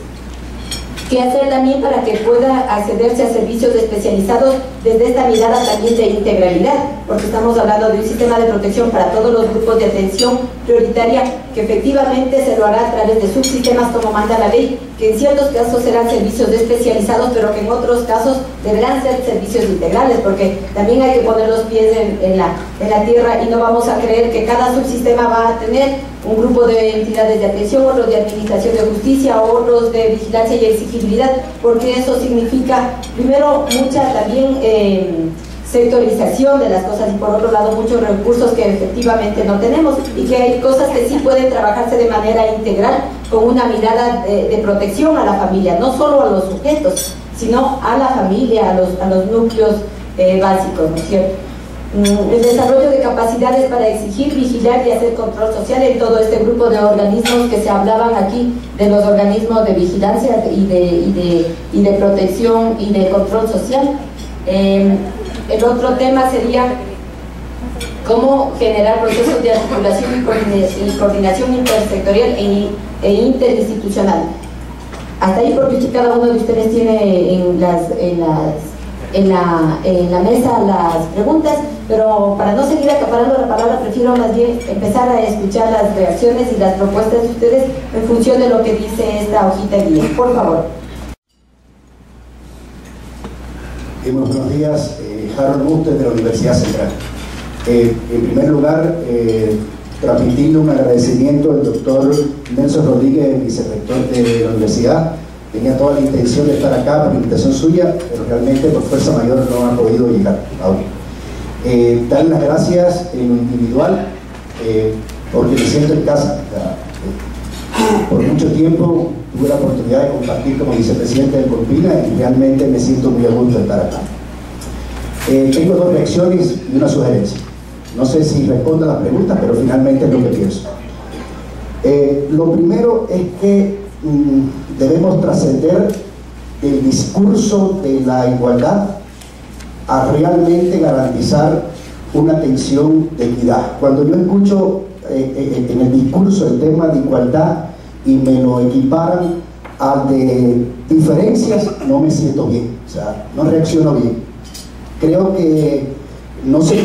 ¿Qué hacer también para que pueda accederse a servicios especializados desde esta mirada también de integralidad? Porque estamos hablando de un sistema de protección para todos los grupos de atención prioritaria, que efectivamente se lo hará a través de subsistemas como manda la ley, que en ciertos casos serán servicios especializados, pero que en otros casos deberán ser servicios integrales, porque también hay que poner los pies en la tierra, y no vamos a creer que cada subsistema va a tener un grupo de entidades de atención, otros de administración de justicia, otros de vigilancia y exigibilidad, porque eso significa, primero, mucha también sectorización de las cosas, y por otro lado muchos recursos que efectivamente no tenemos, y que hay cosas que sí pueden trabajarse de manera integral con una mirada de protección a la familia, no solo a los sujetos, sino a la familia, a los núcleos básicos, ¿no es cierto? El desarrollo de capacidades para exigir, vigilar y hacer control social en todo este grupo de organismos que se hablaban aquí, de los organismos de vigilancia y de protección y de control social. El otro tema sería cómo generar procesos de articulación y coordinación intersectorial e interinstitucional. Hasta ahí, porque cada uno de ustedes tiene en la mesa las preguntas, pero para no seguir acaparando la palabra, prefiero más bien empezar a escuchar las reacciones y las propuestas de ustedes en función de lo que dice esta hojita guía. Por favor. Buenos días, Harold Bustos de la Universidad Central. En primer lugar, transmitirle un agradecimiento al doctor Nelson Rodríguez, vicerrector de la universidad, tenía toda la intención de estar acá por invitación suya, pero realmente por fuerza mayor no han podido llegar aún. Darle las gracias en individual, porque me siento en casa. Por mucho tiempo tuve la oportunidad de compartir como vicepresidente del Colpina y realmente me siento muy a gusto de estar acá. Tengo dos reacciones y una sugerencia. No sé si respondo a las preguntas, pero finalmente es lo que pienso. Lo primero es que debemos trascender el discurso de la igualdad a realmente garantizar una atención de equidad. Cuando yo escucho en el discurso el tema de igualdad y me lo equiparan al de diferencias, no me siento bien, o sea, no reacciono bien. Creo que, no sé,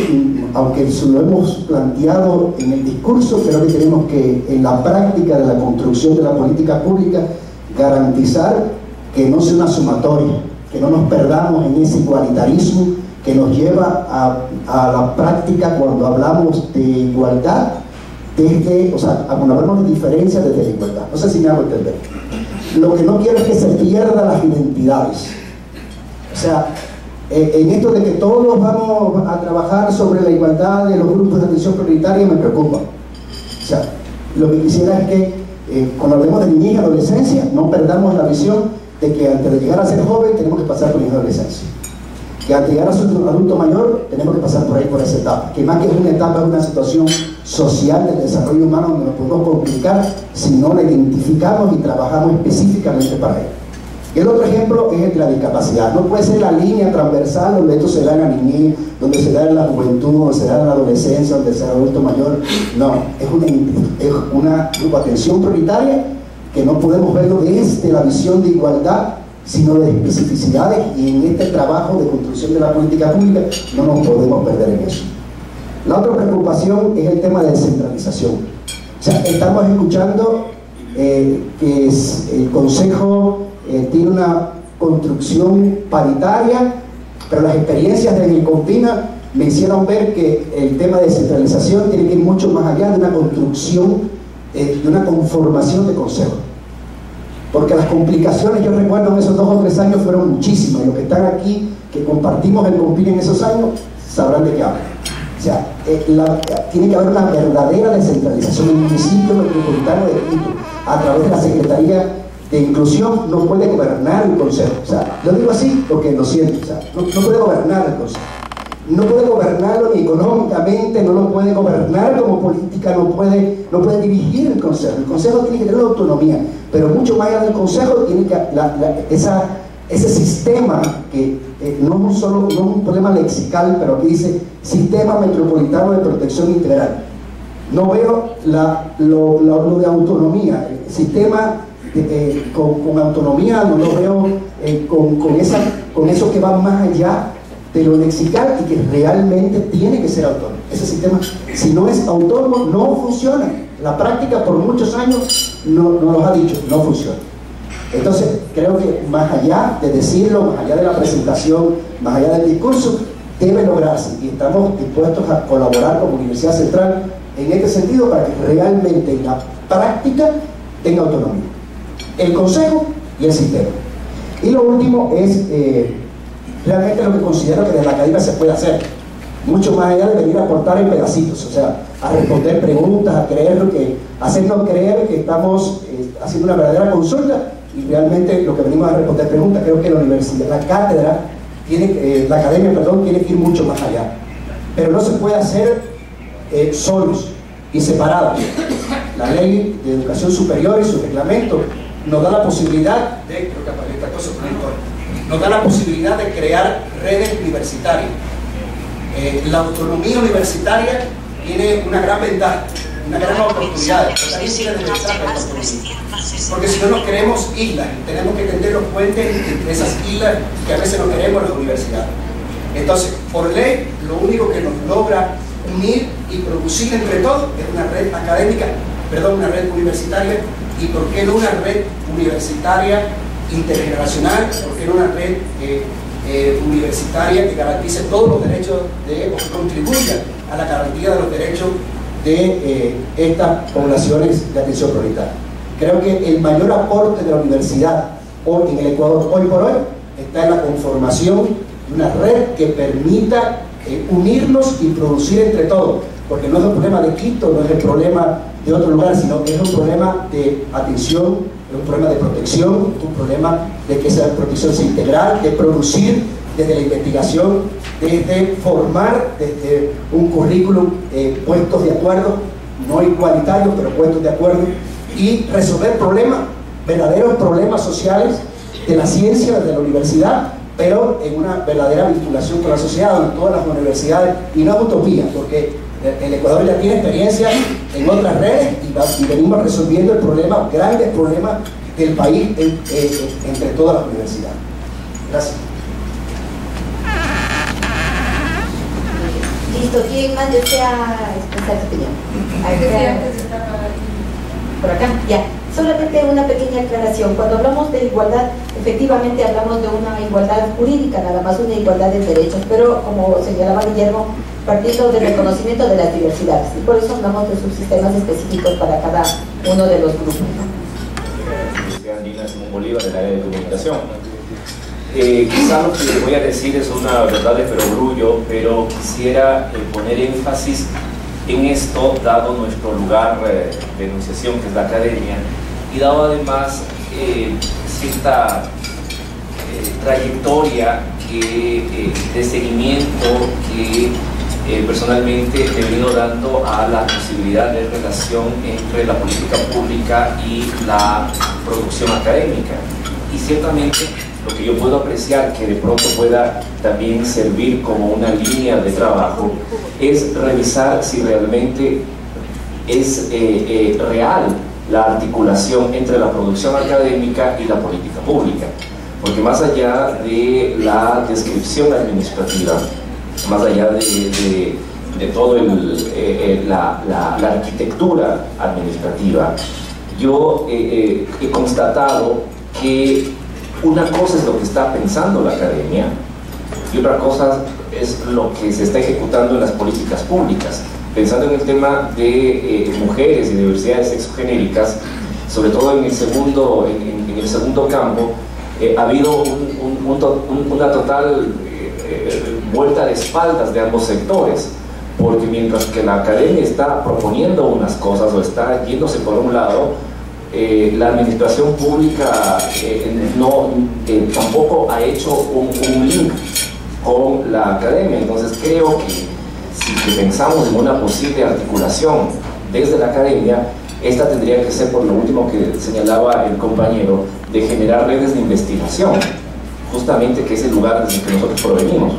aunque lo hemos planteado en el discurso, creo que tenemos que, en la práctica de la construcción de la política pública, garantizar que no sea una sumatoria, que no nos perdamos en ese igualitarismo que nos lleva a la práctica cuando hablamos de igualdad, o sea, cuando hablamos de diferencia desde la igualdad. No sé si me hago entender. Lo que no quiero es que se pierdan las identidades. O sea, en esto de que todos vamos a trabajar sobre la igualdad de los grupos de atención prioritaria me preocupa. O sea, lo que quisiera es que cuando hablemos de niñez y adolescencia no perdamos la visión de que antes de llegar a ser joven tenemos que pasar por la adolescencia, que antes de llegar a ser adulto mayor tenemos que pasar por ahí, por esa etapa, que más que es una etapa, es una situación social del desarrollo humano donde nos podemos complicar si no la identificamos y trabajamos específicamente para ello. Y el otro ejemplo es el de la discapacidad. No puede ser la línea transversal donde esto se da en la niñez, donde se da en la juventud, donde se da en la adolescencia, donde se da en el adulto mayor. No, es una atención prioritaria que no podemos verlo desde la visión de igualdad, sino de especificidades, y en este trabajo de construcción de la política pública no nos podemos perder en eso. La otra preocupación es el tema de descentralización. O sea, estamos escuchando que el Consejo tiene una construcción paritaria, pero las experiencias de mi Colpina me hicieron ver que el tema de descentralización tiene que ir mucho más allá de una construcción, de una conformación de consejo. Porque las complicaciones, yo recuerdo en esos 2 o 3 años fueron muchísimas, y los que están aquí, que compartimos el Colpina en esos años, sabrán de qué hablo. O sea, tiene que haber una verdadera descentralización. El municipio metropolitano de Quito, a través de la Secretaría de Inclusión, no puede gobernar el Consejo. O sea, lo digo así porque lo siento. O sea, no puede gobernar el Consejo. No puede gobernarlo ni económicamente, no lo puede gobernar como política, no puede dirigir el Consejo. El Consejo tiene que tener una autonomía, pero mucho más allá del Consejo tiene que ese sistema que no es un problema lexical, pero aquí dice Sistema Metropolitano de Protección Integral. No veo lo de autonomía, el sistema con autonomía, no lo veo con eso que va más allá de lo lexical y que realmente tiene que ser autónomo. Ese sistema, si no es autónomo, no funciona. La práctica por muchos años nos ha dicho, no funciona. Entonces, creo que más allá de decirlo, más allá de la presentación, más allá del discurso, debe lograrse, y estamos dispuestos a colaborar como Universidad Central en este sentido para que realmente en la práctica tenga autonomía el Consejo y el sistema. Y lo último es realmente lo que considero que desde la academia se puede hacer, mucho más allá de venir a aportar en pedacitos, o sea, a responder preguntas, hacernos creer que estamos haciendo una verdadera consulta, y realmente lo que venimos a responder preguntas. Creo que la universidad, la cátedra, la academia, tiene que ir mucho más allá, pero no se puede hacer solos y separados. La ley de educación superior y su reglamento nos da la posibilidad de crear redes universitarias. La autonomía universitaria tiene una gran ventaja, una gran oportunidad, pero también tiene desventajas, porque si no nos queremos islas, tenemos que tender los puentes entre esas islas que a veces no queremos las universidades. Entonces, por ley, lo único que nos logra unir y producir entre todos es una red académica, una red universitaria, y por qué no una red universitaria intergeneracional, por qué no una red universitaria que garantice todos los derechos o que contribuya a la garantía de los derechos de estas poblaciones de atención prioritaria. Creo que el mayor aporte de la universidad hoy en el Ecuador, hoy por hoy, está en la conformación de una red que permita unirnos y producir entre todos, porque no es un problema de Quito, no es el problema de otro lugar, sino que es un problema de atención, es un problema de protección, es un problema de que esa protección sea integral, de producir desde la investigación, desde formar, desde un currículum, puestos de acuerdo, no igualitarios, pero puestos de acuerdo, y resolver problemas, verdaderos problemas sociales de la ciencia, de la universidad, pero en una verdadera vinculación con la sociedad, donde todas las universidades, y no es utopía, porque el Ecuador ya tiene experiencia en otras redes y venimos resolviendo el problema, grandes problemas del país entre todas las universidades. Gracias. Listo, ¿quién más desea expresar su opinión? Por acá, ya. Solamente una pequeña aclaración. Cuando hablamos de igualdad, efectivamente hablamos de una igualdad jurídica, nada más una igualdad de derechos, pero como señalaba Guillermo, partiendo del reconocimiento de las diversidades, y por eso hablamos de subsistemas específicos para cada uno de los grupos, ¿no? Soy Andina Simón Bolívar, del área de comunicación. Quizá lo que voy a decir es una verdad de perogrullo, pero quisiera poner énfasis en esto, dado nuestro lugar de enunciación, que es la academia, y dado además cierta trayectoria de seguimiento que personalmente he venido dando a la posibilidad de relación entre la política pública y la producción académica. Y ciertamente lo que yo puedo apreciar que de pronto pueda también servir como una línea de trabajo es revisar si realmente es real la articulación entre la producción académica y la política pública, porque más allá de la descripción administrativa, más allá de todo la arquitectura administrativa, yo he constatado que una cosa es lo que está pensando la academia y otra cosa es lo que se está ejecutando en las políticas públicas. Pensando en el tema de mujeres y diversidades sexogenéricas, sobre todo en el segundo campo, ha habido una total vuelta de espaldas de ambos sectores, porque mientras que la academia está proponiendo unas cosas o está yéndose por un lado, la administración pública tampoco ha hecho un link con la academia. Entonces creo que si pensamos en una posible articulación desde la academia, esta tendría que ser, por lo último que señalaba el compañero, de generar redes de investigación, justamente que es el lugar desde el que nosotros provenimos.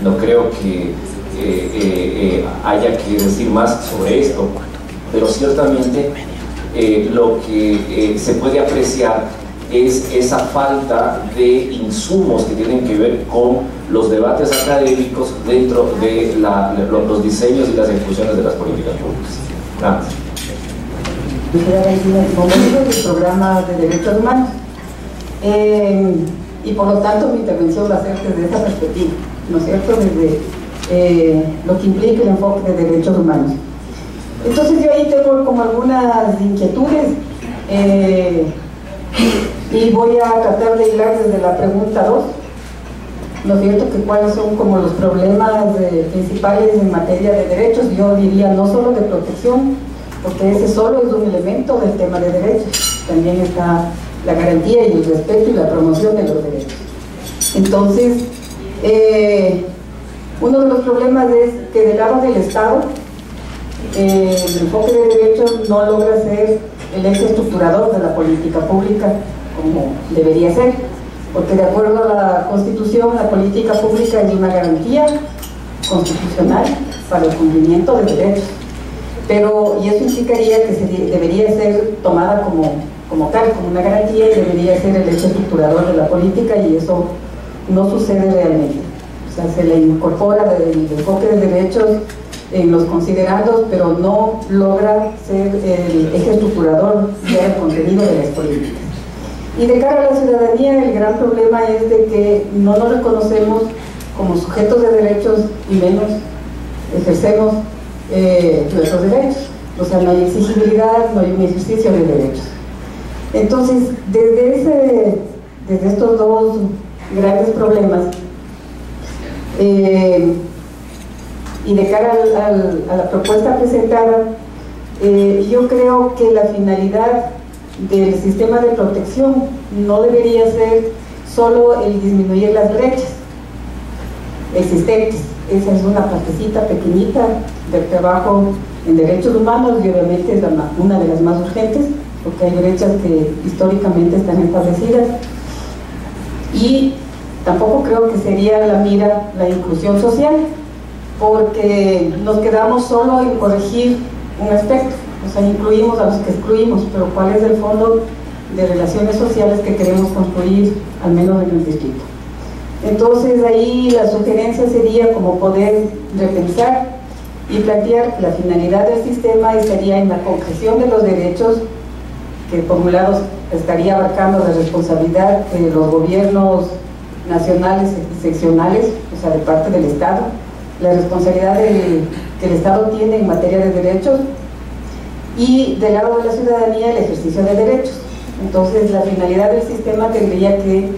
No creo que haya que decir más sobre esto, pero ciertamente lo que se puede apreciar es esa falta de insumos que tienen que ver con los debates académicos dentro de los diseños y las ejecuciones de las políticas públicas. Gracias. Como miembro del programa de derechos humanos, y por lo tanto mi intervención va a ser desde esa perspectiva, ¿no es cierto?, desde lo que implica el enfoque de derechos humanos. Entonces yo ahí tengo como algunas inquietudes y voy a tratar de hilar desde la pregunta 2, ¿no es cierto?, que cuáles son como los problemas principales en materia de derechos. Yo diría no solo de protección, porque ese solo es un elemento del tema de derechos, también está la garantía y el respeto y la promoción de los derechos. Entonces, uno de los problemas es que del lado del Estado, el enfoque de derechos no logra ser el eje estructurador de la política pública como debería ser, porque de acuerdo a la Constitución, la política pública es una garantía constitucional para el cumplimiento de derechos, y eso implicaría que debería ser tomada como tal, como una garantía, y debería ser el eje estructurador de la política, y eso no sucede realmente. O sea, se le incorpora el enfoque de derechos en los considerandos, pero no logra ser el eje estructurador del contenido de las políticas. Y de cara a la ciudadanía, el gran problema es de que no nos reconocemos como sujetos de derechos y menos ejercemos nuestros derechos. O sea, no hay exigibilidad, no hay un ejercicio de derechos. Entonces, desde estos dos grandes problemas, y de cara a la propuesta presentada, yo creo que la finalidad del sistema de protección no debería ser solo el disminuir las brechas existentes. Esa es una partecita pequeñita del trabajo en derechos humanos y obviamente es una de las más urgentes, porque hay brechas que históricamente están establecidas. Y tampoco creo que sería la mira la inclusión social, porque nos quedamos solo en corregir un aspecto, o sea, incluimos a los que excluimos, pero ¿cuál es el fondo de relaciones sociales que queremos construir, al menos en el distrito? Entonces ahí la sugerencia sería como poder repensar y plantear que la finalidad del sistema estaría en la concreción de los derechos, que por un lado estaría abarcando la responsabilidad de los gobiernos nacionales y seccionales, o sea, de parte del Estado, la responsabilidad que el Estado tiene en materia de derechos, y del lado de la ciudadanía el ejercicio de derechos. Entonces la finalidad del sistema tendría que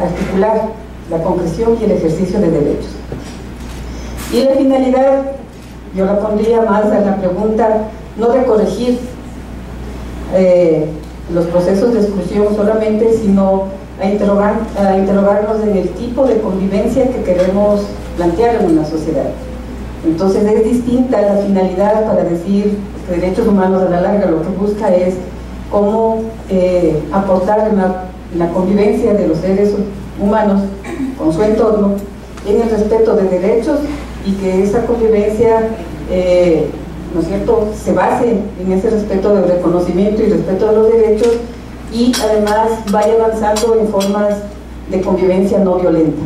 articular la concreción y el ejercicio de derechos. Y la finalidad, yo la pondría más a la pregunta, no de corregir los procesos de exclusión solamente, sino a interrogarnos en el tipo de convivencia que queremos plantear en una sociedad. Entonces es distinta la finalidad para decir que derechos humanos a la larga lo que busca es cómo aportar en la convivencia de los seres humanos con su entorno en el respeto de derechos, y que esa convivencia ¿no es cierto?, se base en ese respeto del reconocimiento y respeto de los derechos, y además vaya avanzando en formas de convivencia no violenta.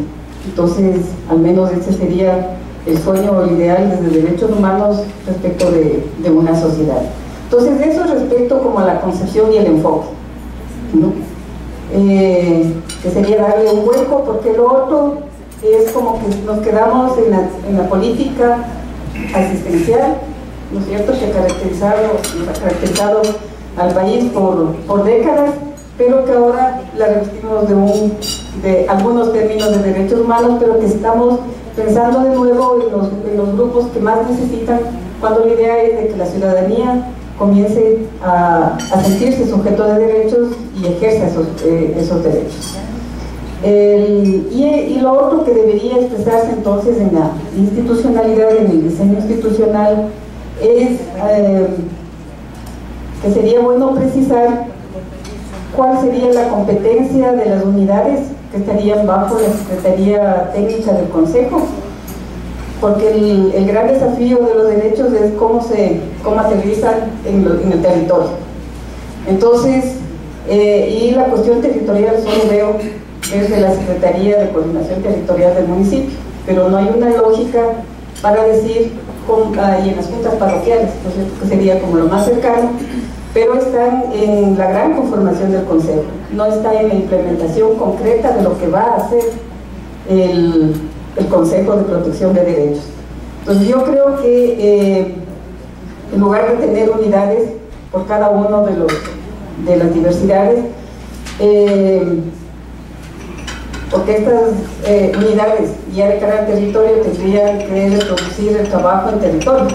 Entonces, al menos ese sería el sueño o el ideal desde derechos humanos respecto de una sociedad. Entonces, eso respecto como a la concepción y el enfoque, ¿no? Que sería darle un hueco, porque lo otro es como que nos quedamos en la política asistencial, ¿no es cierto?, que ha caracterizado al país por décadas, pero que ahora la revestimos de algunos términos de derechos humanos, pero que estamos pensando de nuevo en los grupos que más necesitan, cuando la idea es de que la ciudadanía comience a sentirse sujeto de derechos y ejerza esos derechos. Y lo otro que debería expresarse entonces en la institucionalidad, en el diseño institucional, es que sería bueno precisar cuál sería la competencia de las unidades que estarían bajo la Secretaría Técnica del Consejo, porque el gran desafío de los derechos es cómo aterrizan en el territorio. Entonces, y la cuestión territorial solo veo desde la Secretaría de Coordinación Territorial del municipio, pero no hay una lógica para decir, y en las juntas parroquiales, que sería como lo más cercano, pero están en la gran conformación del Consejo, no está en la implementación concreta de lo que va a hacer el Consejo de Protección de Derechos. Entonces yo creo que en lugar de tener unidades por cada uno de las diversidades, porque estas unidades ya de cada territorio tendrían que reproducir el trabajo en territorio.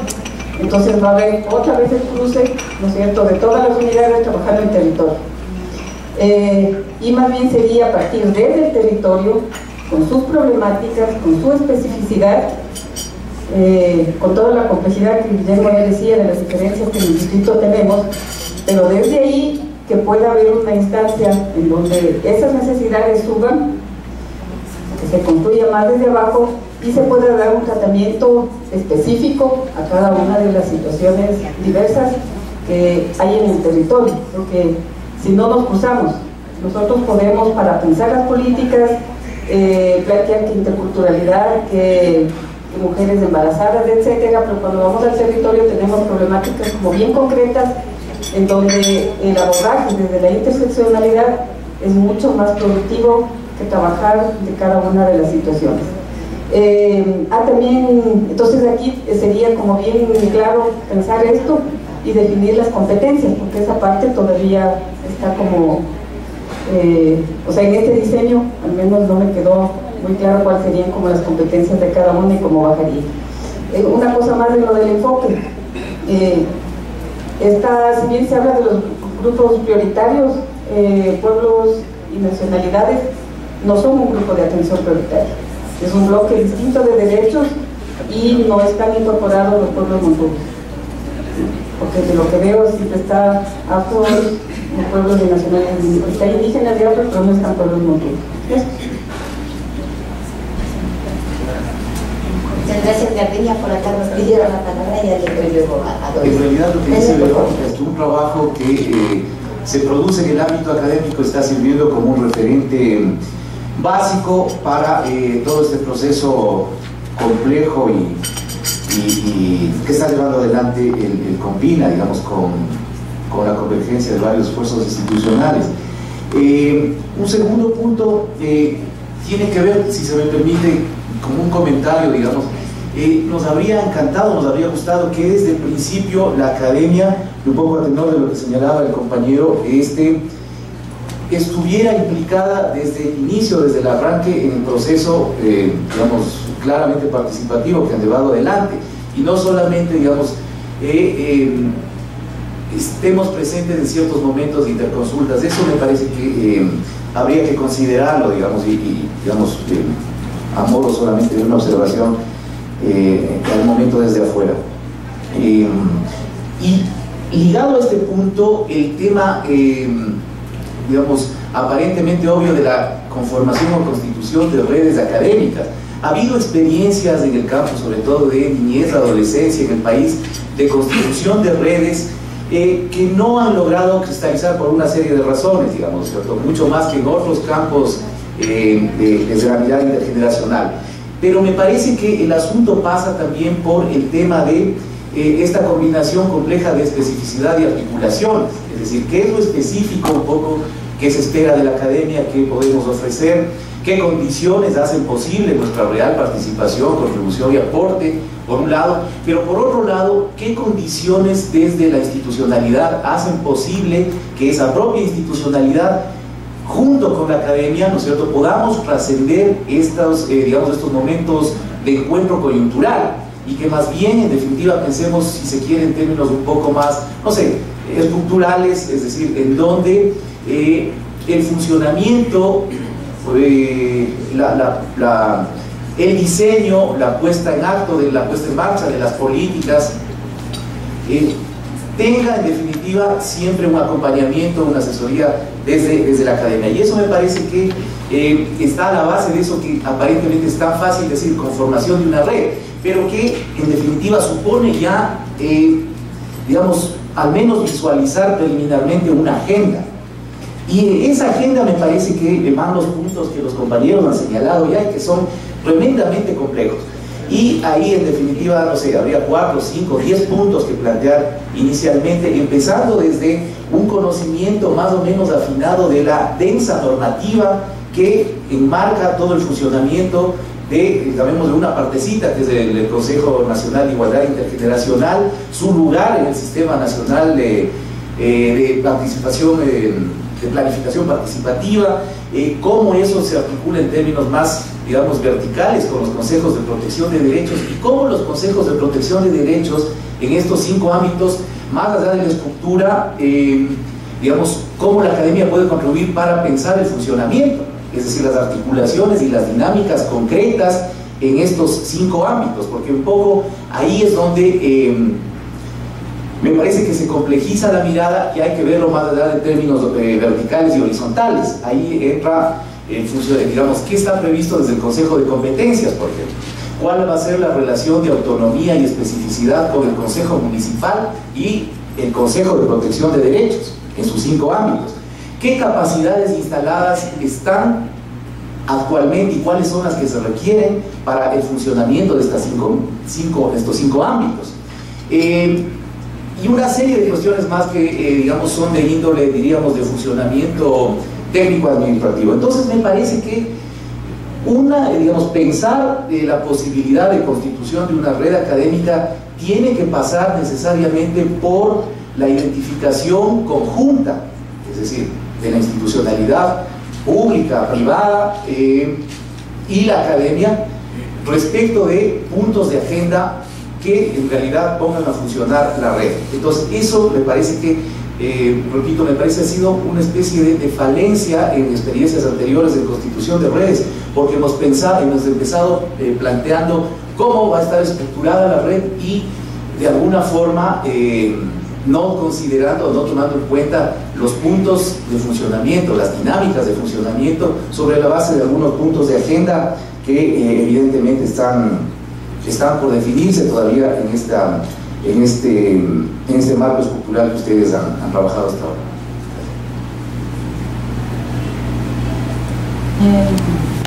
Entonces va a haber otra vez el cruce, ¿no es cierto?, de todas las unidades trabajando en territorio. Y más bien sería a partir desde el territorio, con sus problemáticas, con su especificidad, con toda la complejidad que Guillermo ya decía de las diferencias que en el distrito tenemos, pero desde ahí que pueda haber una instancia en donde esas necesidades suban, que se construya más desde abajo y se pueda dar un tratamiento específico a cada una de las situaciones diversas que hay en el territorio, porque si no nos cruzamos, nosotros podemos, para pensar las políticas, plantear que interculturalidad, que mujeres embarazadas, etcétera, pero cuando vamos al territorio tenemos problemáticas como bien concretas, en donde el abordaje desde la interseccionalidad es mucho más productivo que trabajar de cada una de las situaciones. También, entonces aquí sería como bien claro pensar esto y definir las competencias, porque esa parte todavía está como, o sea, en este diseño al menos no me quedó muy claro cuáles serían como las competencias de cada uno y cómo bajaría. Una cosa más de lo del enfoque. Si bien se habla de los grupos prioritarios, pueblos y nacionalidades no son un grupo de atención prioritaria. Es un bloque distinto de derechos y no están incorporados los pueblos montunos. Porque de lo que veo siempre está a todos los pueblos de nacionalidades, está indígenas de otros, pero no están pueblos montunos. Muchas gracias, Gardenia, por acá nos pidieron la palabra y ya le doy luego a Doris. En realidad lo que dice Verónica es que un trabajo que se produce en el ámbito académico está sirviendo como un referente básico para todo este proceso complejo y que está llevando adelante el CONPINA, digamos, con la convergencia de varios esfuerzos institucionales. Un segundo punto tiene que ver, si se me permite, como un comentario, digamos, nos habría encantado, nos habría gustado que desde el principio la academia, un poco a tenor de lo que señalaba el compañero, estuviera implicada desde el inicio, desde el arranque en el proceso, digamos, claramente participativo que han llevado adelante, y no solamente, digamos, estemos presentes en ciertos momentos de interconsultas. Eso me parece que habría que considerarlo, digamos, digamos, a modo solamente de una observación al momento desde afuera. Y ligado a este punto, el tema, digamos, aparentemente obvio de la conformación o constitución de redes académicas. Ha habido experiencias en el campo, sobre todo de niñez, adolescencia en el país, de constitución de redes que no han logrado cristalizar por una serie de razones, digamos, ¿cierto? Mucho más que en otros campos desde la mirada intergeneracional. Pero me parece que el asunto pasa también por el tema de esta combinación compleja de especificidad y articulaciones, es decir, qué es lo específico un poco que se espera de la academia, qué podemos ofrecer, qué condiciones hacen posible nuestra real participación, contribución y aporte, por un lado, pero por otro lado, qué condiciones desde la institucionalidad hacen posible que esa propia institucionalidad, junto con la academia, ¿no es cierto?, podamos trascender estos momentos de encuentro coyuntural, y que más bien, en definitiva, pensemos, si se quiere, en términos un poco más, no sé, estructurales, es decir, en donde el funcionamiento, el diseño, la puesta en acto, la puesta en marcha de las políticas, tenga en definitiva siempre un acompañamiento, una asesoría desde la academia. Y eso me parece que está a la base de eso que aparentemente es tan fácil decir, conformación de una red, pero que en definitiva supone ya, digamos, al menos visualizar preliminarmente una agenda. Y esa agenda me parece que van los puntos que los compañeros han señalado ya y que son tremendamente complejos. Y ahí en definitiva, no sé, habría 4, 5, 10 puntos que plantear inicialmente, empezando desde un conocimiento más o menos afinado de la densa normativa que enmarca todo el funcionamiento de, sabemos, de una partecita que es el Consejo Nacional de Igualdad Intergeneracional, su lugar en el Sistema Nacional de Participación, de Planificación Participativa, cómo eso se articula en términos más, digamos, verticales con los consejos de protección de derechos, y cómo los consejos de protección de derechos en estos 5 ámbitos, más allá de la estructura, digamos, cómo la academia puede contribuir para pensar el funcionamiento, es decir, las articulaciones y las dinámicas concretas en estos 5 ámbitos, porque un poco ahí es donde me parece que se complejiza la mirada y hay que verlo más allá de términos verticales y horizontales. Ahí entra en función de, digamos, qué está previsto desde el Consejo de Competencias, por ejemplo. ¿Cuál va a ser la relación de autonomía y especificidad con el Consejo Municipal y el Consejo de Protección de Derechos en sus 5 ámbitos? ¿Qué capacidades instaladas están actualmente y cuáles son las que se requieren para el funcionamiento de estos 5 ámbitos? Y una serie de cuestiones más que, digamos, son de índole, diríamos, de funcionamiento técnico-administrativo. Entonces me parece que digamos, pensar la posibilidad de constitución de una red académica tiene que pasar necesariamente por la identificación conjunta, es es decir, de la institucionalidad pública, privada y la academia, respecto de puntos de agenda que en realidad pongan a funcionar la red. Entonces eso me parece que, repito, me parece ha sido una especie de falencia en experiencias anteriores de constitución de redes, porque hemos empezado planteando cómo va a estar estructurada la red y de alguna forma no considerando, no tomando en cuenta los puntos de funcionamiento, las dinámicas de funcionamiento sobre la base de algunos puntos de agenda que evidentemente están por definirse todavía en este marco estructural que ustedes han trabajado hasta ahora.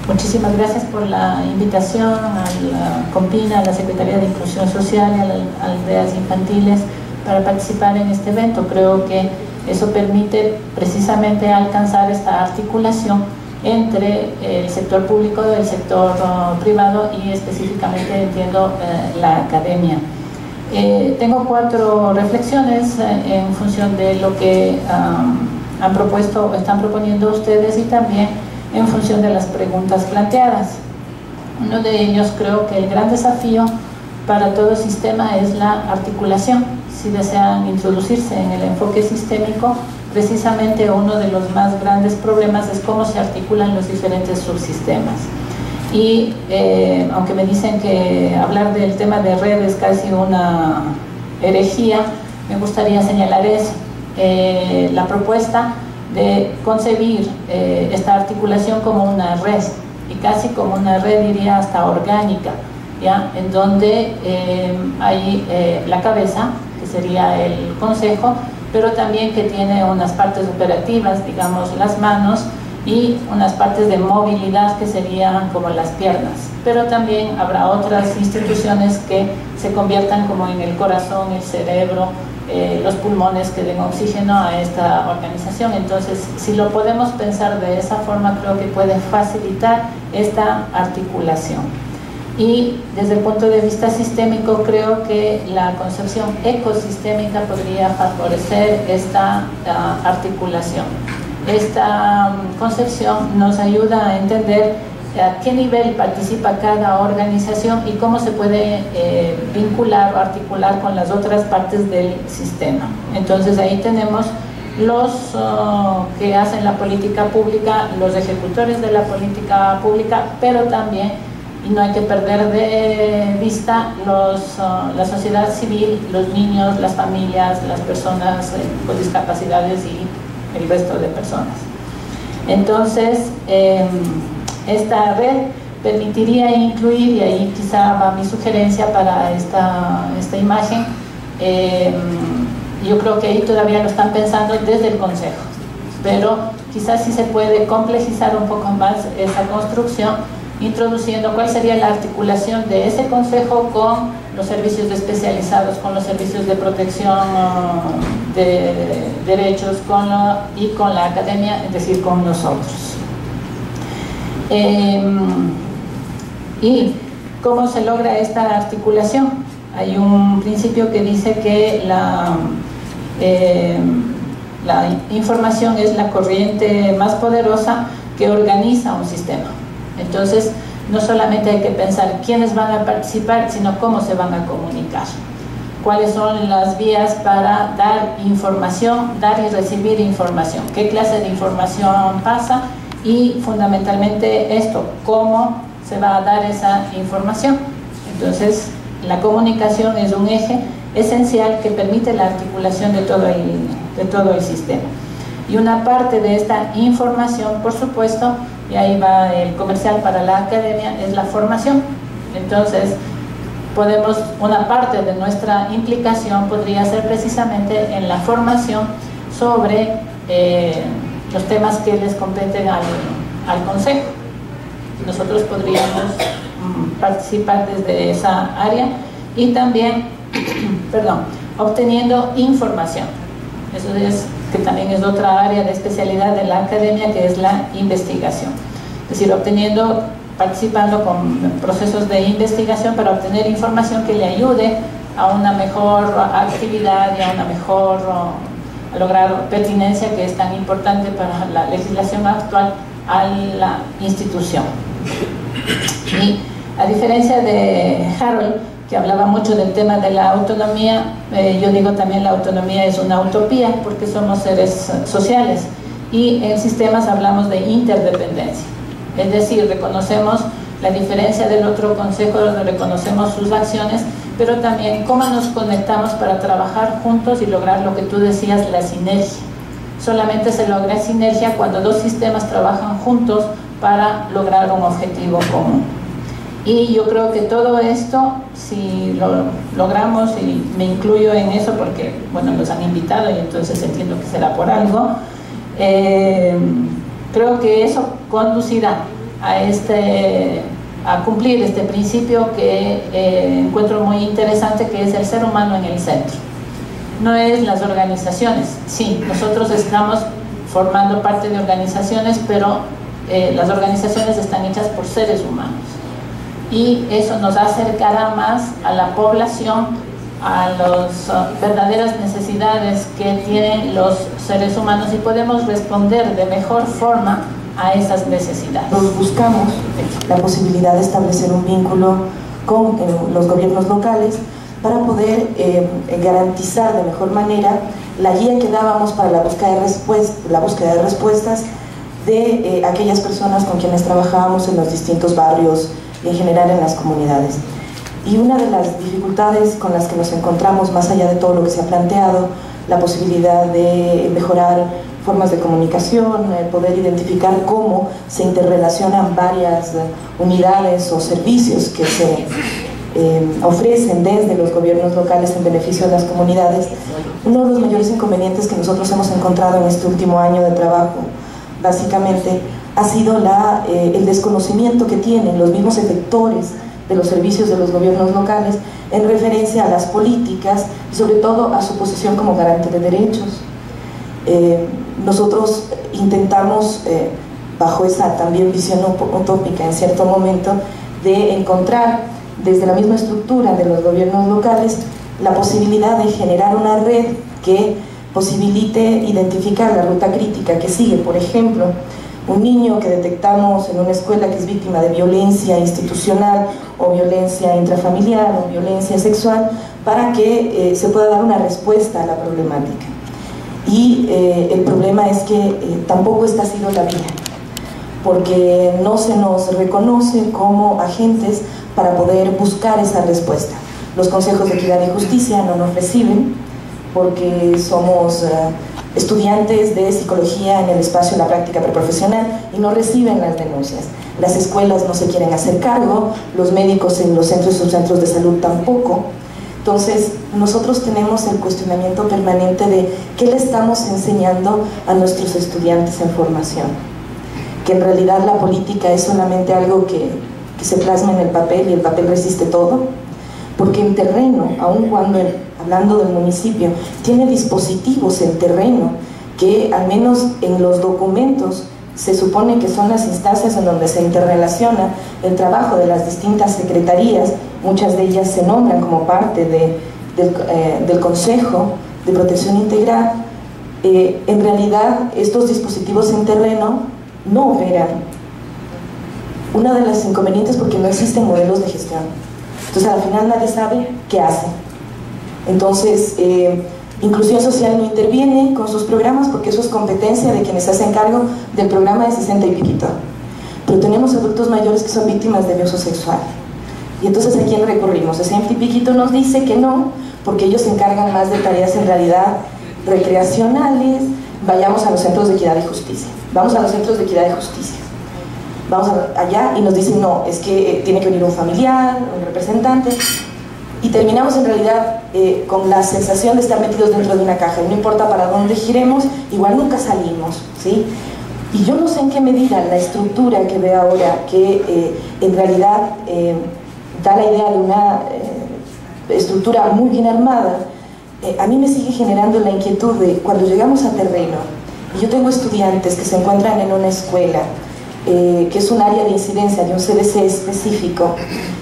Muchísimas gracias por la invitación a la COMPINA, a la Secretaría de Inclusión Social y a las aldeas infantiles para participar en este evento. Creo que eso permite precisamente alcanzar esta articulación entre el sector público y el sector privado y específicamente, entiendo, la academia. Tengo 4 reflexiones en función de lo que han propuesto o están proponiendo ustedes y también en función de las preguntas planteadas. Uno de ellos, creo que el gran desafío para todo sistema es la articulación. Si desean introducirse en el enfoque sistémico, precisamente uno de los más grandes problemas es cómo se articulan los diferentes subsistemas. Y aunque me dicen que hablar del tema de red es casi una herejía, me gustaría señalar eso. La propuesta de concebir esta articulación como una red, y casi como una red, diría hasta orgánica, ¿ya? En donde hay la cabeza, que sería el consejo, pero también que tiene unas partes operativas, digamos las manos, y unas partes de movilidad que serían como las piernas. Pero también habrá otras instituciones que se conviertan como en el corazón, el cerebro, los pulmones que den oxígeno a esta organización. Entonces, si lo podemos pensar de esa forma, creo que puede facilitar esta articulación. Y desde el punto de vista sistémico, creo que la concepción ecosistémica podría favorecer esta articulación. Esta concepción nos ayuda a entender a qué nivel participa cada organización y cómo se puede vincular o articular con las otras partes del sistema. Entonces ahí tenemos los que hacen la política pública, los ejecutores de la política pública, pero también, y no hay que perder de vista, la sociedad civil, los niños, las familias, las personas con discapacidades y el resto de personas. Entonces, esta red permitiría incluir, y ahí quizá va mi sugerencia para esta imagen, yo creo que ahí todavía lo están pensando desde el Consejo, pero quizás sí se puede complejizar un poco más esa construcción, introduciendo cuál sería la articulación de ese Consejo con los servicios especializados, con los servicios de protección de derechos y con la academia, es decir, con nosotros. ¿Y cómo se logra esta articulación? Hay un principio que dice que la información es la corriente más poderosa que organiza un sistema. Entonces, no solamente hay que pensar quiénes van a participar, sino cómo se van a comunicar. Cuáles son las vías para dar información, dar y recibir información. ¿Qué clase de información pasa? Y fundamentalmente esto, ¿cómo se va a dar esa información? Entonces, la comunicación es un eje esencial que permite la articulación de todo el sistema. Y una parte de esta información, por supuesto, y ahí va el comercial para la academia, es la formación. Entonces, una parte de nuestra implicación podría ser precisamente en la formación sobre los temas que les competen al Consejo. Nosotros podríamos participar desde esa área y también, obteniendo información. Eso es que también es otra área de especialidad de la academia, que es la investigación. Es decir, participando con procesos de investigación para obtener información que le ayude a una mejor actividad y a una mejor lograr pertinencia, que es tan importante para la legislación actual, a la institución. Y a diferencia de Harold, que hablaba mucho del tema de la autonomía, yo digo también la autonomía es una utopía porque somos seres sociales, y en sistemas hablamos de interdependencia, es decir, reconocemos la diferencia del otro consejo, reconocemos sus acciones, pero también cómo nos conectamos para trabajar juntos y lograr lo que tú decías, la sinergia. Solamente se logra sinergia cuando dos sistemas trabajan juntos para lograr un objetivo común. Y yo creo que todo esto, si lo logramos, y me incluyo en eso porque, bueno, nos han invitado y entonces entiendo que será por algo, creo que eso conducirá a cumplir este principio que encuentro muy interesante, que es el ser humano en el centro. No es las organizaciones, sí, nosotros estamos formando parte de organizaciones, pero las organizaciones están hechas por seres humanos, y eso nos acercará más a la población, a las verdaderas necesidades que tienen los seres humanos, y podemos responder de mejor forma a esas necesidades. Nos buscamos la posibilidad de establecer un vínculo con los gobiernos locales para poder garantizar de mejor manera la guía que dábamos para la búsqueda de respuestas de aquellas personas con quienes trabajábamos en los distintos barrios y en general en las comunidades. Y una de las dificultades con las que nos encontramos, más allá de todo lo que se ha planteado, la posibilidad de mejorar formas de comunicación, poder identificar cómo se interrelacionan varias unidades o servicios que se ofrecen desde los gobiernos locales en beneficio de las comunidades. Uno de los mayores inconvenientes que nosotros hemos encontrado en este último año de trabajo, básicamente, ha sido el desconocimiento que tienen los mismos efectores de los servicios de los gobiernos locales en referencia a las políticas y sobre todo a su posición como garante de derechos. Nosotros intentamos, bajo esa también visión utópica en cierto momento, de encontrar desde la misma estructura de los gobiernos locales la posibilidad de generar una red que posibilite identificar la ruta crítica que sigue, por ejemplo, un niño que detectamos en una escuela que es víctima de violencia institucional o violencia intrafamiliar o violencia sexual, para que se pueda dar una respuesta a la problemática. Y el problema es que tampoco esta ha sido la vía, porque no se nos reconoce como agentes para poder buscar esa respuesta. Los consejos de equidad y justicia no nos reciben porque somos estudiantes de psicología en el espacio de la práctica preprofesional y no reciben las denuncias. Las escuelas no se quieren hacer cargo, los médicos en los centros y subcentros de salud tampoco. Entonces, nosotros tenemos el cuestionamiento permanente de qué le estamos enseñando a nuestros estudiantes en formación. Que en realidad la política es solamente algo que se plasma en el papel y el papel resiste todo. Porque en terreno, aun cuando, hablando del municipio, tiene dispositivos en terreno que al menos en los documentos se supone que son las instancias en donde se interrelaciona el trabajo de las distintas secretarías, muchas de ellas se nombran como parte del Consejo de Protección Integral. En realidad estos dispositivos en terreno no operan. Una de las inconvenientes porque no existen modelos de gestión. Entonces al final nadie sabe qué hace. Entonces Inclusión Social no interviene con sus programas porque eso es competencia de quienes se hacen cargo del programa de 60 y piquito. Pero tenemos adultos mayores que son víctimas de abuso sexual. Y entonces ¿a quién recurrimos? 60 y piquito nos dice que no, porque ellos se encargan más de tareas en realidad recreacionales. Vayamos a los centros de equidad y justicia. Vamos a los centros de equidad y justicia. Vamos allá y nos dicen no, es que tiene que venir un familiar, un representante. Y terminamos en realidad con la sensación de estar metidos dentro de una caja. Y no importa para dónde giremos, igual nunca salimos, ¿sí? Y yo no sé en qué medida la estructura que veo ahora, que en realidad da la idea de una estructura muy bien armada, a mí me sigue generando la inquietud de cuando llegamos a terreno, y yo tengo estudiantes que se encuentran en una escuela, que es un área de incidencia de un CDC específico,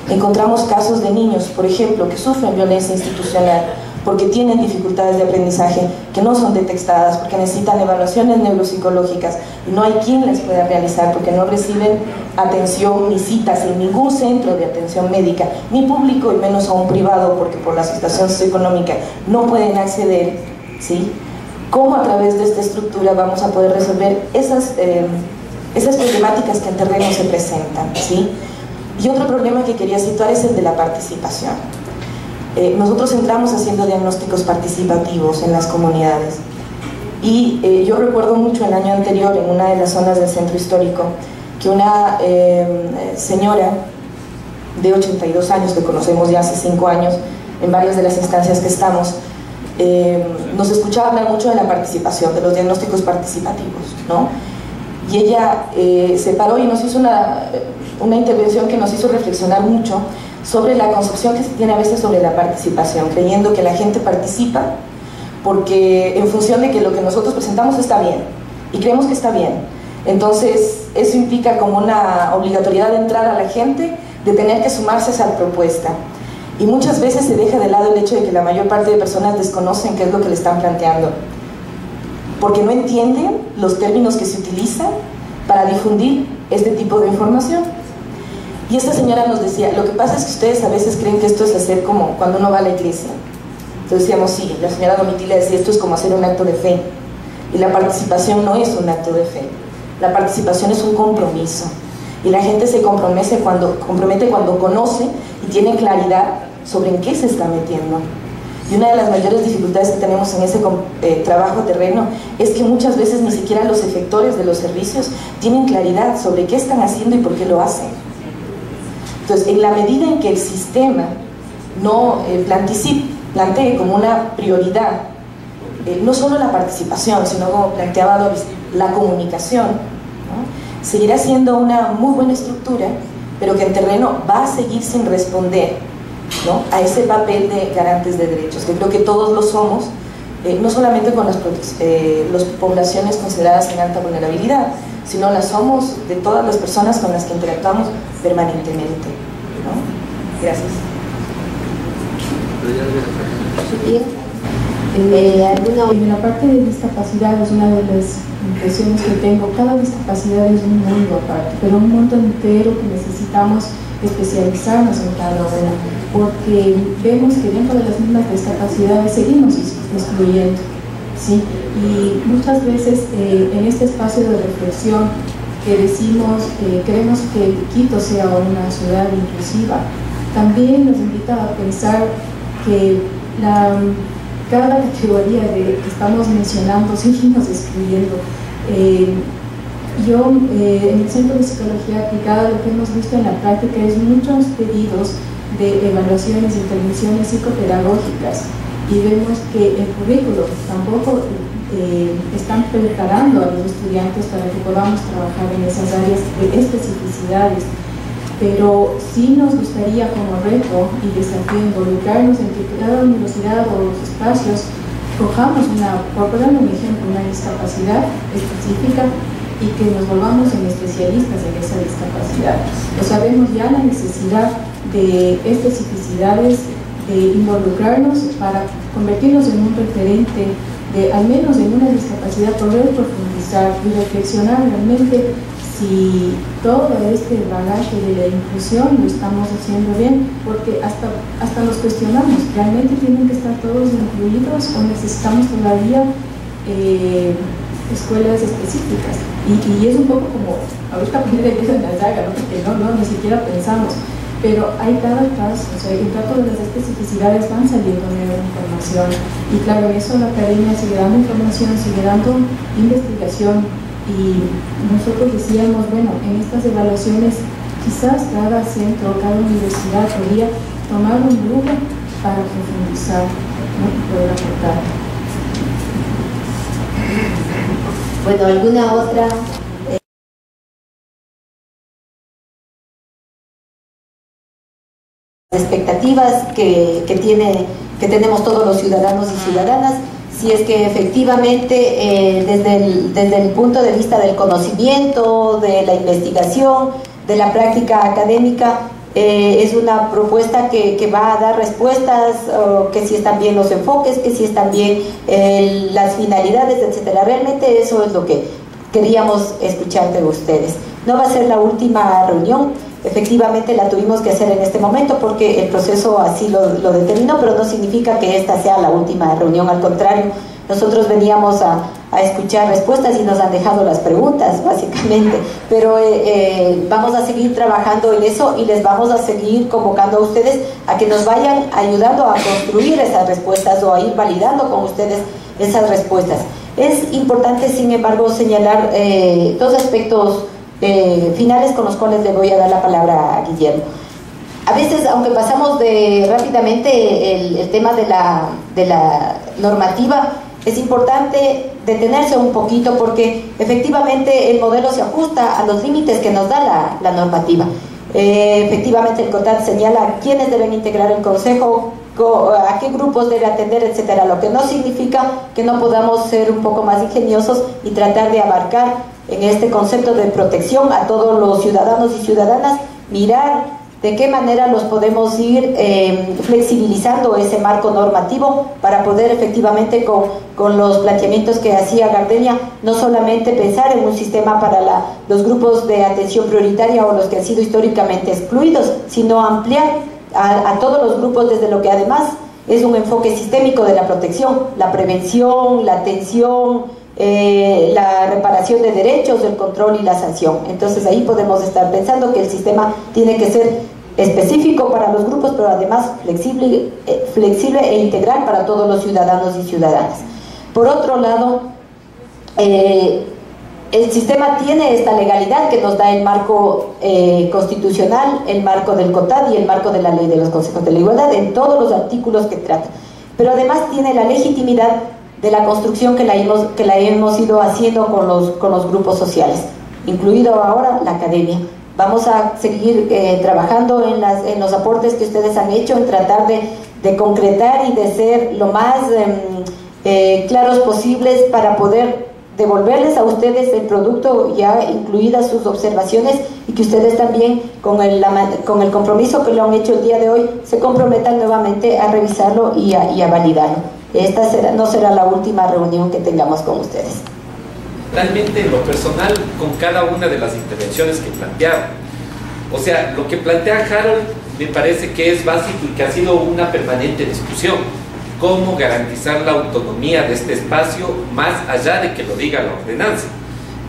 encontramos casos de niños, por ejemplo, que sufren violencia institucional, porque tienen dificultades de aprendizaje que no son detectadas, porque necesitan evaluaciones neuropsicológicas y no hay quien las pueda realizar porque no reciben atención ni citas en ningún centro de atención médica, ni público y menos aún privado, porque por la situación socioeconómica no pueden acceder, ¿sí? ¿Cómo a través de esta estructura vamos a poder resolver esas problemáticas que en terreno se presentan, ¿sí? Y otro problema que quería situar es el de la participación. Nosotros entramos haciendo diagnósticos participativos en las comunidades y yo recuerdo mucho el año anterior en una de las zonas del centro histórico que una señora de 82 años que conocemos ya hace 5 años en varias de las instancias que estamos, nos escuchaba hablar mucho de la participación, de los diagnósticos participativos, ¿no? Y ella se paró y nos hizo una intervención que nos hizo reflexionar mucho sobre la concepción que se tiene a veces sobre la participación, creyendo que la gente participa porque en función de que lo que nosotros presentamos está bien y creemos que está bien. Entonces eso implica como una obligatoriedad de entrar a la gente, de tener que sumarse a esa propuesta. Y muchas veces se deja de lado el hecho de que la mayor parte de personas desconocen qué es lo que le están planteando, porque no entienden los términos que se utilizan para difundir este tipo de información. Y esta señora nos decía, lo que pasa es que ustedes a veces creen que esto es hacer como cuando uno va a la iglesia. Entonces decíamos, sí, la señora Domitila decía, esto es como hacer un acto de fe. Y la participación no es un acto de fe. La participación es un compromiso. Y la gente se compromete cuando conoce y tiene claridad sobre en qué se está metiendo. Y una de las mayores dificultades que tenemos en ese trabajo terreno es que muchas veces ni siquiera los efectores de los servicios tienen claridad sobre qué están haciendo y por qué lo hacen. Entonces, en la medida en que el sistema no plantee como una prioridad no solo la participación, sino como planteaba Doris, la comunicación, ¿no? Seguirá siendo una muy buena estructura, pero que en terreno va a seguir sin responder, ¿no?, a ese papel de garantes de derechos, que creo que todos lo somos, no solamente con las poblaciones consideradas en alta vulnerabilidad, sino las somos de todas las personas con las que interactuamos permanentemente, ¿no? Gracias. En la parte de discapacidad es una de las impresiones que tengo. Cada discapacidad es un mundo aparte, pero un mundo entero que necesitamos especializarnos en cada una, porque vemos que dentro de las mismas discapacidades seguimos excluyendo, ¿sí? Y muchas veces en este espacio de reflexión que decimos queremos que Quito sea una ciudad inclusiva, también nos invita a pensar que cada categoría que estamos mencionando seguimos excluyendo. En el Centro de Psicología Aplicada lo que hemos visto en la práctica es muchos pedidos de evaluaciones e intervenciones psicopedagógicas, y vemos que el currículo tampoco están preparando a los estudiantes para que podamos trabajar en esas áreas de especificidades. Pero sí nos gustaría como reto y desafío involucrarnos en que cada universidad o los espacios cojamos por poner un ejemplo, una discapacidad específica y que nos volvamos en especialistas en esa discapacidad. O sabemos ya la necesidad de especificidades, de involucrarnos para convertirnos en un referente de, al menos en una discapacidad, poder profundizar y reflexionar realmente si todo este bagaje de la inclusión lo estamos haciendo bien, porque hasta nos cuestionamos, ¿realmente tienen que estar todos incluidos o necesitamos todavía escuelas específicas? Y es un poco como, ahorita poner el dedo en la llaga, ¿no? Porque ni siquiera pensamos, pero hay cada caso, o sea, en trato de las especificidades van saliendo nueva información, y claro, en eso la academia sigue dando información, sigue dando investigación. Y nosotros decíamos, bueno, en estas evaluaciones quizás cada centro, cada universidad podría tomar un grupo para profundizar, ¿no?, y poder aportar. Bueno, ¿alguna otra? Expectativas que tenemos todos los ciudadanos y ciudadanas, si es que efectivamente desde el punto de vista del conocimiento, de la investigación, de la práctica académica, Es una propuesta que va a dar respuestas, que si están bien los enfoques, que si están bien las finalidades, etcétera. Realmente eso es lo que queríamos escuchar de ustedes. No va a ser la última reunión, efectivamente la tuvimos que hacer en este momento porque el proceso así lo determinó, pero no significa que esta sea la última reunión, al contrario, nosotros veníamos a escuchar respuestas y nos han dejado las preguntas, básicamente, pero vamos a seguir trabajando en eso y les vamos a seguir convocando a ustedes a que nos vayan ayudando a construir esas respuestas o a ir validando con ustedes esas respuestas. Es importante, sin embargo, señalar dos aspectos finales con los cuales le voy a dar la palabra a Guillermo. A veces, aunque pasamos rápidamente el tema de la normativa, es importante detenerse un poquito porque efectivamente el modelo se ajusta a los límites que nos da la normativa. Efectivamente el COTAD señala quiénes deben integrar el consejo, a qué grupos debe atender, etcétera, lo que no significa que no podamos ser un poco más ingeniosos y tratar de abarcar en este concepto de protección a todos los ciudadanos y ciudadanas, mirar de qué manera los podemos ir flexibilizando ese marco normativo para poder efectivamente con los planteamientos que hacía Gardenia, no solamente pensar en un sistema para los grupos de atención prioritaria o los que han sido históricamente excluidos, sino ampliar a todos los grupos desde lo que además es un enfoque sistémico de la protección, la prevención, la atención, la reparación de derechos, el control y la sanción. Entonces ahí podemos estar pensando que el sistema tiene que ser específico para los grupos, pero además flexible e integral para todos los ciudadanos y ciudadanas. Por otro lado, el sistema tiene esta legalidad que nos da el marco constitucional, el marco del COTAD y el marco de la Ley de los Consejos de la Igualdad en todos los artículos que trata, pero además tiene la legitimidad de la construcción que la hemos ido haciendo con los grupos sociales, incluido ahora la academia. Vamos a seguir trabajando en los aportes que ustedes han hecho, en tratar de concretar y de ser lo más claros posibles para poder devolverles a ustedes el producto ya incluidas sus observaciones y que ustedes también con el compromiso que lo han hecho el día de hoy se comprometan nuevamente a revisarlo y a validarlo. Esta no será la última reunión que tengamos con ustedes. Realmente en lo personal con cada una de las intervenciones que plantearon, o sea, lo que plantea Harold me parece que es básico y que ha sido una permanente discusión: cómo garantizar la autonomía de este espacio más allá de que lo diga la ordenanza.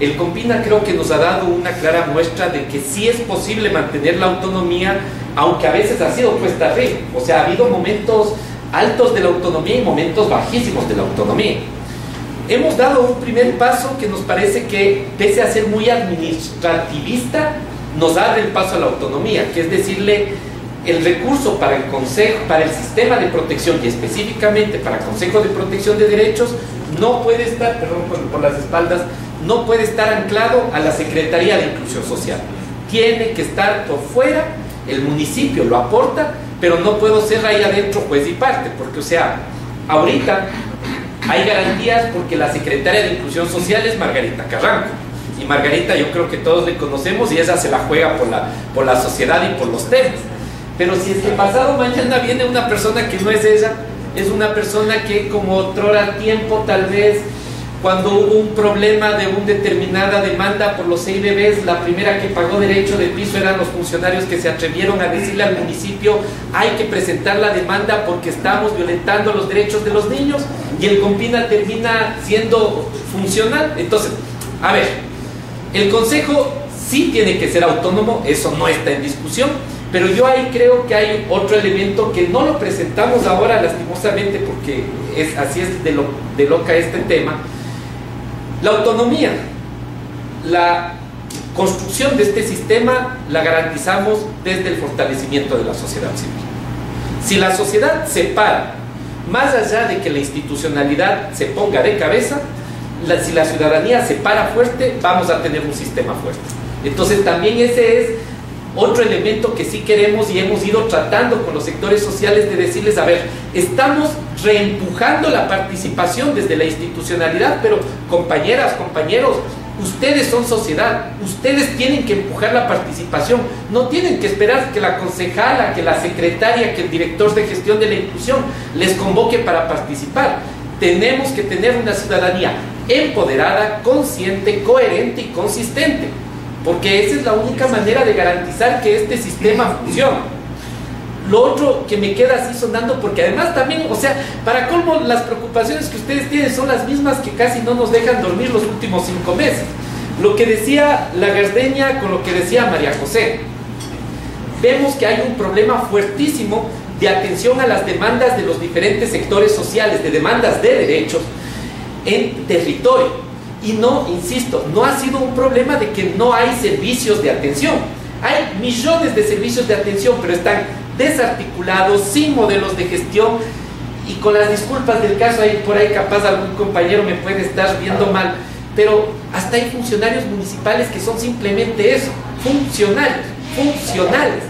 El Compina creo que nos ha dado una clara muestra de que sí es posible mantener la autonomía, aunque a veces ha sido cuesta arriba. O sea, ha habido momentos altos de la autonomía y momentos bajísimos de la autonomía. Hemos dado un primer paso que nos parece que, pese a ser muy administrativista, nos abre el paso a la autonomía, que es decirle: el recurso para el Consejo, para el sistema de protección y específicamente para el Consejo de Protección de Derechos no puede estar, perdón por las espaldas, no puede estar anclado a la Secretaría de Inclusión Social. Tiene que estar por fuera, el municipio lo aporta, pero no puedo ser ahí adentro juez y parte, porque, o sea, ahorita hay garantías porque la secretaria de Inclusión Social es Margarita Carranco, y Margarita yo creo que todos le conocemos y ella se la juega por la sociedad y por los temas. Pero si es que pasado mañana viene una persona que no es ella, es una persona que como otrora tiempo, tal vez cuando hubo un problema de una determinada demanda por los CIDBs, la primera que pagó derecho de piso eran los funcionarios que se atrevieron a decirle al municipio: hay que presentar la demanda porque estamos violentando los derechos de los niños, y el Compina termina siendo funcional. Entonces, a ver, el Consejo sí tiene que ser autónomo, eso no está en discusión, pero yo ahí creo que hay otro elemento que no lo presentamos ahora lastimosamente porque así es de loca este tema. La autonomía, la construcción de este sistema la garantizamos desde el fortalecimiento de la sociedad civil. Si la sociedad se para, más allá de que la institucionalidad se ponga de cabeza, si la ciudadanía se para fuerte, vamos a tener un sistema fuerte. Entonces también ese es otro elemento que sí queremos y hemos ido tratando con los sectores sociales, de decirles: a ver, estamos reempujando la participación desde la institucionalidad, pero compañeras, compañeros, Ustedes son sociedad, ustedes tienen que empujar la participación, no tienen que esperar que la concejala, que la secretaria, que el director de gestión de la inclusión les convoque para participar. Tenemos que tener una ciudadanía empoderada, consciente, coherente y consistente, porque esa es la única manera de garantizar que este sistema funcione. Lo otro que me queda así sonando, porque además también, o sea, para colmo, las preocupaciones que ustedes tienen son las mismas que casi no nos dejan dormir los últimos 5 meses. Lo que decía la Gardeña con lo que decía María José. Vemos que hay un problema fuertísimo de atención a las demandas de los diferentes sectores sociales, de demandas de derechos en territorio. Y no, insisto, no ha sido un problema de que no hay servicios de atención. Hay millones de servicios de atención, pero están desarticulados, sin modelos de gestión, y con las disculpas del caso, ahí por ahí capaz algún compañero me puede estar viendo mal, pero hasta hay funcionarios municipales que son simplemente eso, funcionarios, funcionales,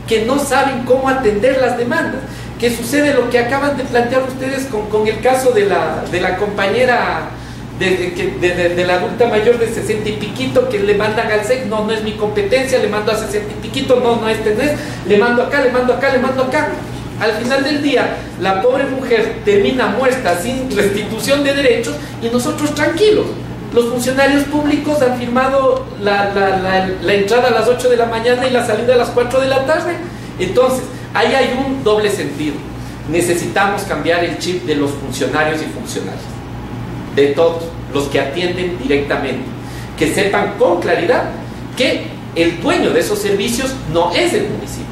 que no saben cómo atender las demandas. Que sucede lo que acaban de plantear ustedes con el caso de la compañera de la adulta mayor de 60 y piquito, que le mandan al SEC, no es mi competencia, le mando a 60 y piquito, no es, le mando acá, le mando acá, le mando acá. Al final del día, la pobre mujer termina muerta sin restitución de derechos y nosotros tranquilos. Los funcionarios públicos han firmado la entrada a las 8 de la mañana y la salida a las 4 de la tarde. Entonces, ahí hay un doble sentido. Necesitamos cambiar el chip de los funcionarios y funcionarias, de todos los que atienden directamente, que sepan con claridad que el dueño de esos servicios no es el municipio.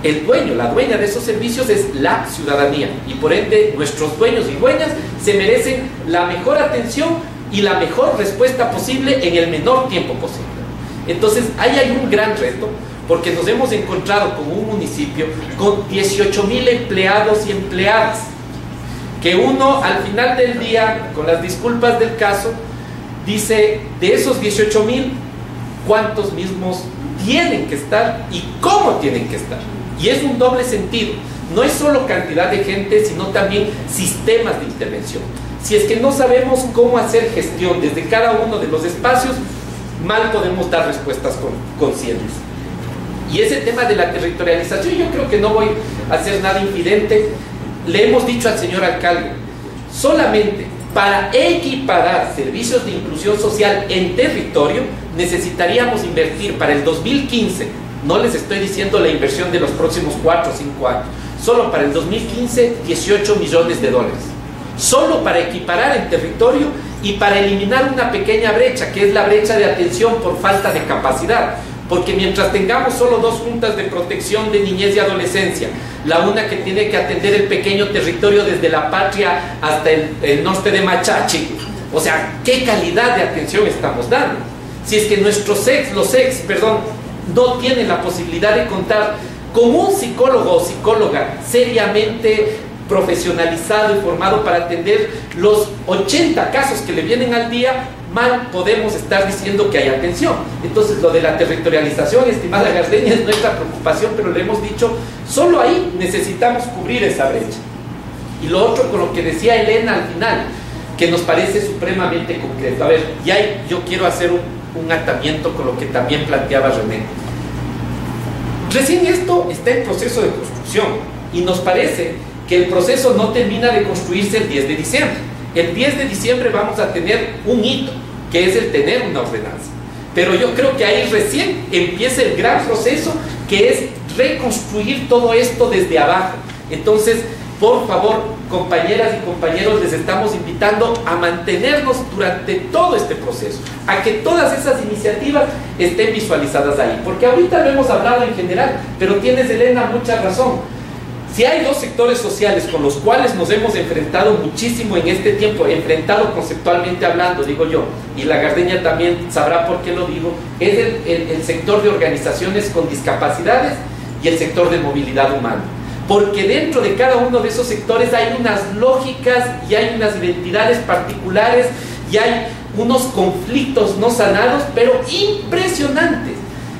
El dueño, la dueña de esos servicios es la ciudadanía, y por ende nuestros dueños y dueñas se merecen la mejor atención y la mejor respuesta posible en el menor tiempo posible. Entonces ahí hay un gran reto, porque nos hemos encontrado con un municipio con 18,000 empleados y empleadas, que uno al final del día, con las disculpas del caso, dice, de esos 18,000, ¿cuántos mismos tienen que estar y cómo tienen que estar? Y es un doble sentido, no es solo cantidad de gente, sino también sistemas de intervención. Si es que no sabemos cómo hacer gestión desde cada uno de los espacios, mal podemos dar respuestas conscientes. Y ese tema de la territorialización, yo creo que no voy a hacer nada infidente. Le hemos dicho al señor alcalde, solamente para equiparar servicios de inclusión social en territorio, necesitaríamos invertir para el 2015, no les estoy diciendo la inversión de los próximos 4 o 5 años, solo para el 2015, $18 millones. Solo para equiparar en territorio y para eliminar una pequeña brecha, que es la brecha de atención por falta de capacidad. Porque mientras tengamos solo 2 juntas de protección de niñez y adolescencia, la una que tiene que atender el pequeño territorio desde La Patria hasta el norte de Machachi, o sea, ¿qué calidad de atención estamos dando? Si es que nuestros los ex, no tienen la posibilidad de contar con un psicólogo o psicóloga seriamente profesionalizado y formado para atender los 80 casos que le vienen al día, mal podemos estar diciendo que hay atención. Entonces, lo de la territorialización, estimada Gardeña, es nuestra preocupación, pero le hemos dicho, solo ahí necesitamos cubrir esa brecha. Y lo otro, con lo que decía Elena al final, que nos parece supremamente concreto. A ver, y ahí yo quiero hacer un atamiento con lo que también planteaba René. Recién esto está en proceso de construcción, y nos parece que el proceso no termina de construirse el 10 de diciembre. El 10 de diciembre vamos a tener un hito, que es el tener una ordenanza. Pero yo creo que ahí recién empieza el gran proceso, que es reconstruir todo esto desde abajo. Entonces, por favor, compañeras y compañeros, les estamos invitando a mantenernos durante todo este proceso, a que todas esas iniciativas estén visualizadas ahí. Porque ahorita lo hemos hablado en general, pero tienes, Elena, mucha razón. Si hay 2 sectores sociales con los cuales nos hemos enfrentado muchísimo en este tiempo, enfrentado conceptualmente hablando, digo yo, y la Gardeña también sabrá por qué lo digo, es el sector de organizaciones con discapacidades y el sector de movilidad humana. Porque dentro de cada uno de esos sectores hay unas lógicas y hay unas identidades particulares y hay unos conflictos no sanados, pero impresionantes.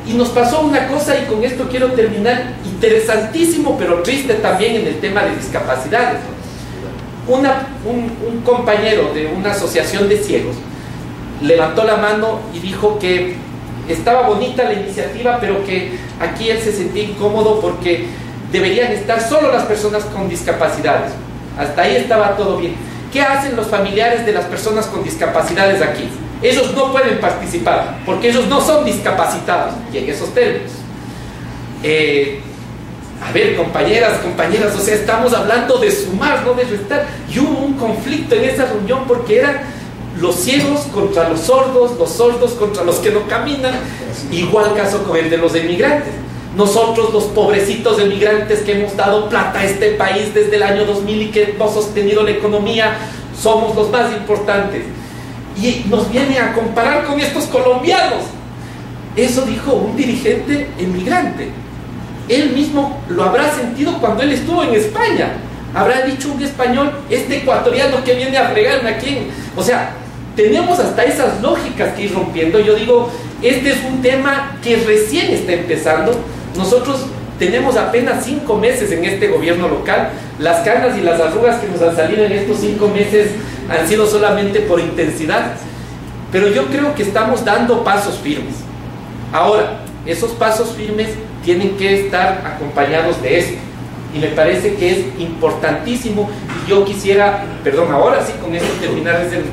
Y nos pasó una cosa, y con esto quiero terminar, interesantísimo, pero triste también en el tema de discapacidades. Un compañero de una asociación de ciegos levantó la mano y dijo que estaba bonita la iniciativa, pero que aquí él se sentía incómodo porque deberían estar solo las personas con discapacidades. Hasta ahí estaba todo bien. ¿Qué hacen los familiares de las personas con discapacidades aquí? Ellos no pueden participar porque ellos no son discapacitados, y en esos términos. A ver, compañeras, o sea, estamos hablando de sumar, no de restar. Y hubo un conflicto en esa reunión porque eran los ciegos contra los sordos contra los que no caminan. Igual caso con el de los emigrantes. Nosotros, los pobrecitos emigrantes que hemos dado plata a este país desde el año 2000 y que hemos sostenido la economía, somos los más importantes. Y nos viene a comparar con estos colombianos. Eso dijo un dirigente emigrante. Él mismo lo habrá sentido cuando él estuvo en España. Habrá dicho un español, este ecuatoriano que viene a fregarme aquí. O sea, tenemos hasta esas lógicas que ir rompiendo. Yo digo, este es un tema que recién está empezando. Nosotros tenemos apenas 5 meses en este gobierno local. Las canas y las arrugas que nos han salido en estos 5 meses han sido solamente por intensidad. Pero yo creo que estamos dando pasos firmes. Ahora, esos pasos firmes tienen que estar acompañados de esto. Y me parece que es importantísimo. Y yo quisiera, perdón, ahora sí con esto terminar, es el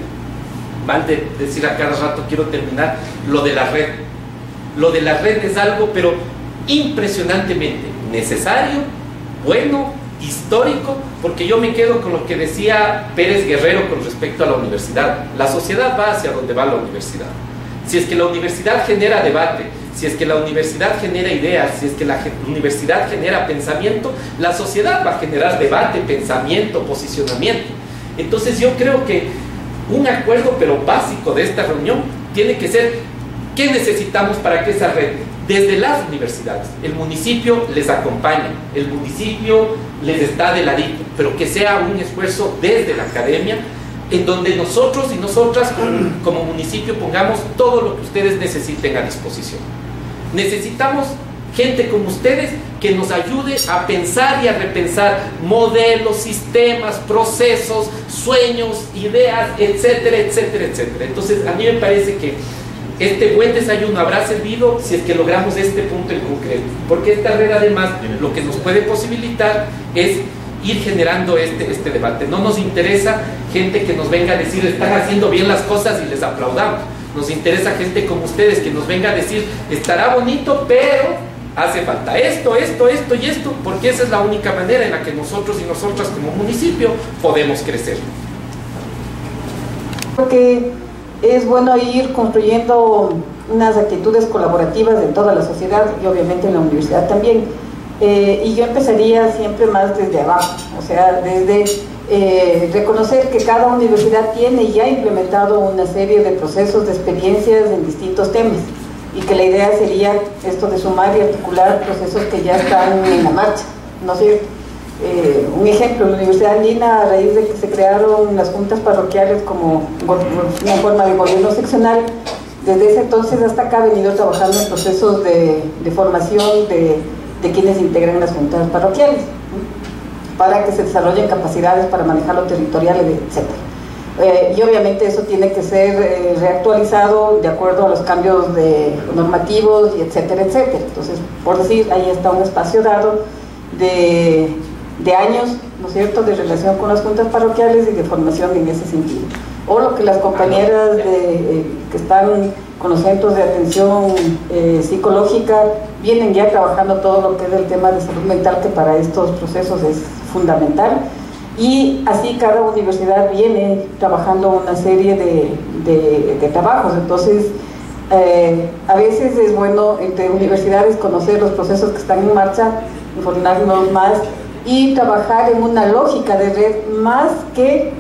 mal de decir a cada rato quiero terminar, lo de la red. Lo de la red es algo, pero impresionantemente necesario, bueno, histórico, porque yo me quedo con lo que decía Pérez Guerrero con respecto a la universidad. La sociedad va hacia donde va la universidad. Si es que la universidad genera debate, si es que la universidad genera ideas, si es que la universidad genera pensamiento, la sociedad va a generar debate, pensamiento, posicionamiento. Entonces yo creo que un acuerdo, pero básico, de esta reunión tiene que ser ¿qué necesitamos para que esa red, desde las universidades, el municipio les acompaña, el municipio les está de ladito, pero que sea un esfuerzo desde la academia, en donde nosotros y nosotras como municipio pongamos todo lo que ustedes necesiten a disposición. Necesitamos gente como ustedes que nos ayude a pensar y a repensar modelos, sistemas, procesos, sueños, ideas, etcétera, etcétera, etcétera. Entonces a mí me parece que este buen desayuno habrá servido si es que logramos este punto en concreto, porque esta red además lo que nos puede posibilitar es ir generando este debate. No nos interesa gente que nos venga a decir están haciendo bien las cosas y les aplaudamos. Nos interesa gente como ustedes que nos venga a decir estará bonito, pero hace falta esto y esto, porque esa es la única manera en la que nosotros y nosotras como municipio podemos crecer. Porque es bueno ir construyendo unas actitudes colaborativas en toda la sociedad y obviamente en la universidad también. Y yo empezaría siempre más desde abajo, o sea, desde reconocer que cada universidad tiene ya implementado una serie de procesos, de experiencias en distintos temas, y que la idea sería esto de sumar y articular procesos que ya están en la marcha, ¿no es cierto? Un ejemplo, en la Universidad Andina, a raíz de que se crearon las juntas parroquiales como una forma de gobierno seccional, desde ese entonces hasta acá ha venido trabajando en procesos de formación de quienes integran las juntas parroquiales, ¿no? Para que se desarrollen capacidades para manejar lo territorial, etc. Y obviamente eso tiene que ser reactualizado de acuerdo a los cambios normativos, y etcétera, etcétera. Entonces, por decir, ahí está un espacio dado de años, ¿no es cierto?, de relación con las juntas parroquiales y de formación en ese sentido. O lo que las compañeras que están con los centros de atención psicológica vienen ya trabajando todo lo que es el tema de salud mental, que para estos procesos es fundamental, y así cada universidad viene trabajando una serie de trabajos. Entonces a veces es bueno entre universidades conocer los procesos que están en marcha, informarnos más y trabajar en una lógica de red más que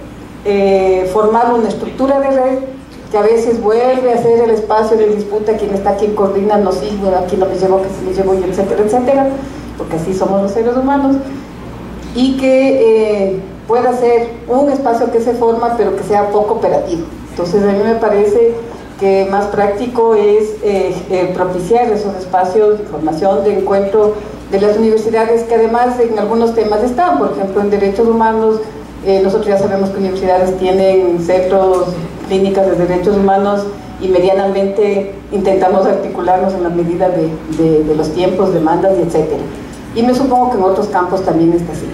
formar una estructura de red que a veces vuelve a ser el espacio de disputa, quién está, quién coordina, no sí, bueno, aquí no me llevo, que sí me llevo, y etcétera, etcétera, porque así somos los seres humanos, y que pueda ser un espacio que se forma pero que sea poco operativo. Entonces a mí me parece que más práctico es propiciar esos espacios de formación, de encuentro de las universidades, que además en algunos temas están, por ejemplo en derechos humanos. Nosotros ya sabemos que universidades tienen centros clínicas de derechos humanos y medianamente intentamos articularnos en la medida de los tiempos, demandas y etcétera. Y me supongo que en otros campos también está así.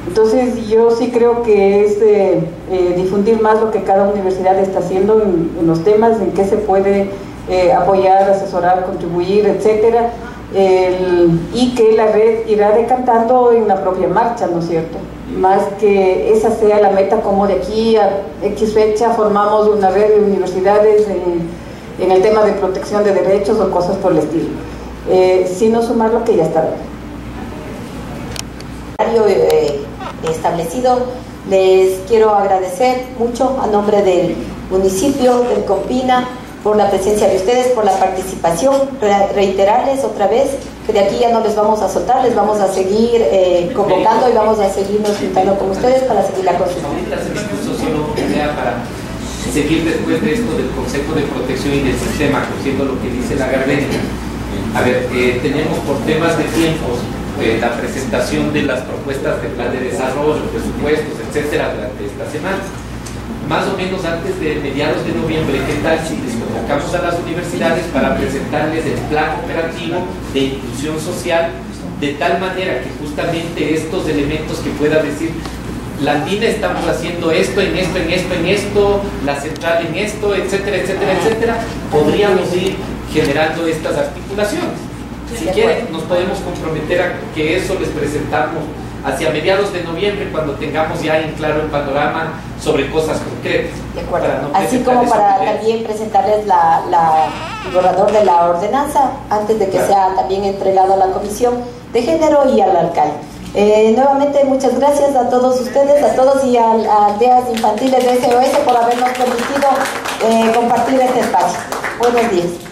Entonces yo sí creo que es difundir más lo que cada universidad está haciendo en los temas, en qué se puede apoyar, asesorar, contribuir, etcétera, y que la red irá decantando en la propia marcha, ¿no es cierto? Más que esa sea la meta, como de aquí a X fecha formamos una red de universidades en el tema de protección de derechos o cosas por el estilo, sino sumar lo que ya está establecido. Les quiero agradecer mucho a nombre del municipio, del Compina, por la presencia de ustedes, por la participación, reiterarles otra vez que de aquí ya no les vamos a soltar, les vamos a seguir convocando y vamos a seguirnos juntando con ustedes para seguir la construcción. Para seguir después de esto del Consejo de Protección y del Sistema, conociendo lo que dice la Gardenia. A ver, tenemos por temas de tiempos la presentación de las propuestas de plan de desarrollo, presupuestos, etcétera, durante esta semana. Más o menos antes de mediados de noviembre, ¿qué tal si les convocamos a las universidades para presentarles el plan operativo de inclusión social, de tal manera que justamente estos elementos que pueda decir la Andina estamos haciendo esto, en esto, en esto, en esto, la central en esto, etcétera, etcétera, etcétera, podríamos ir generando estas articulaciones? Si quieren, nos podemos comprometer a que eso les presentamos hacia mediados de noviembre, cuando tengamos ya en claro el panorama sobre cosas concretas. De acuerdo. Así como para también presentarles el borrador de la ordenanza antes de que sea también entregado a la Comisión de Género y al alcalde. Nuevamente muchas gracias a todos ustedes, a todos y a Aldeas Infantiles de SOS por habernos permitido compartir este espacio. Buenos días.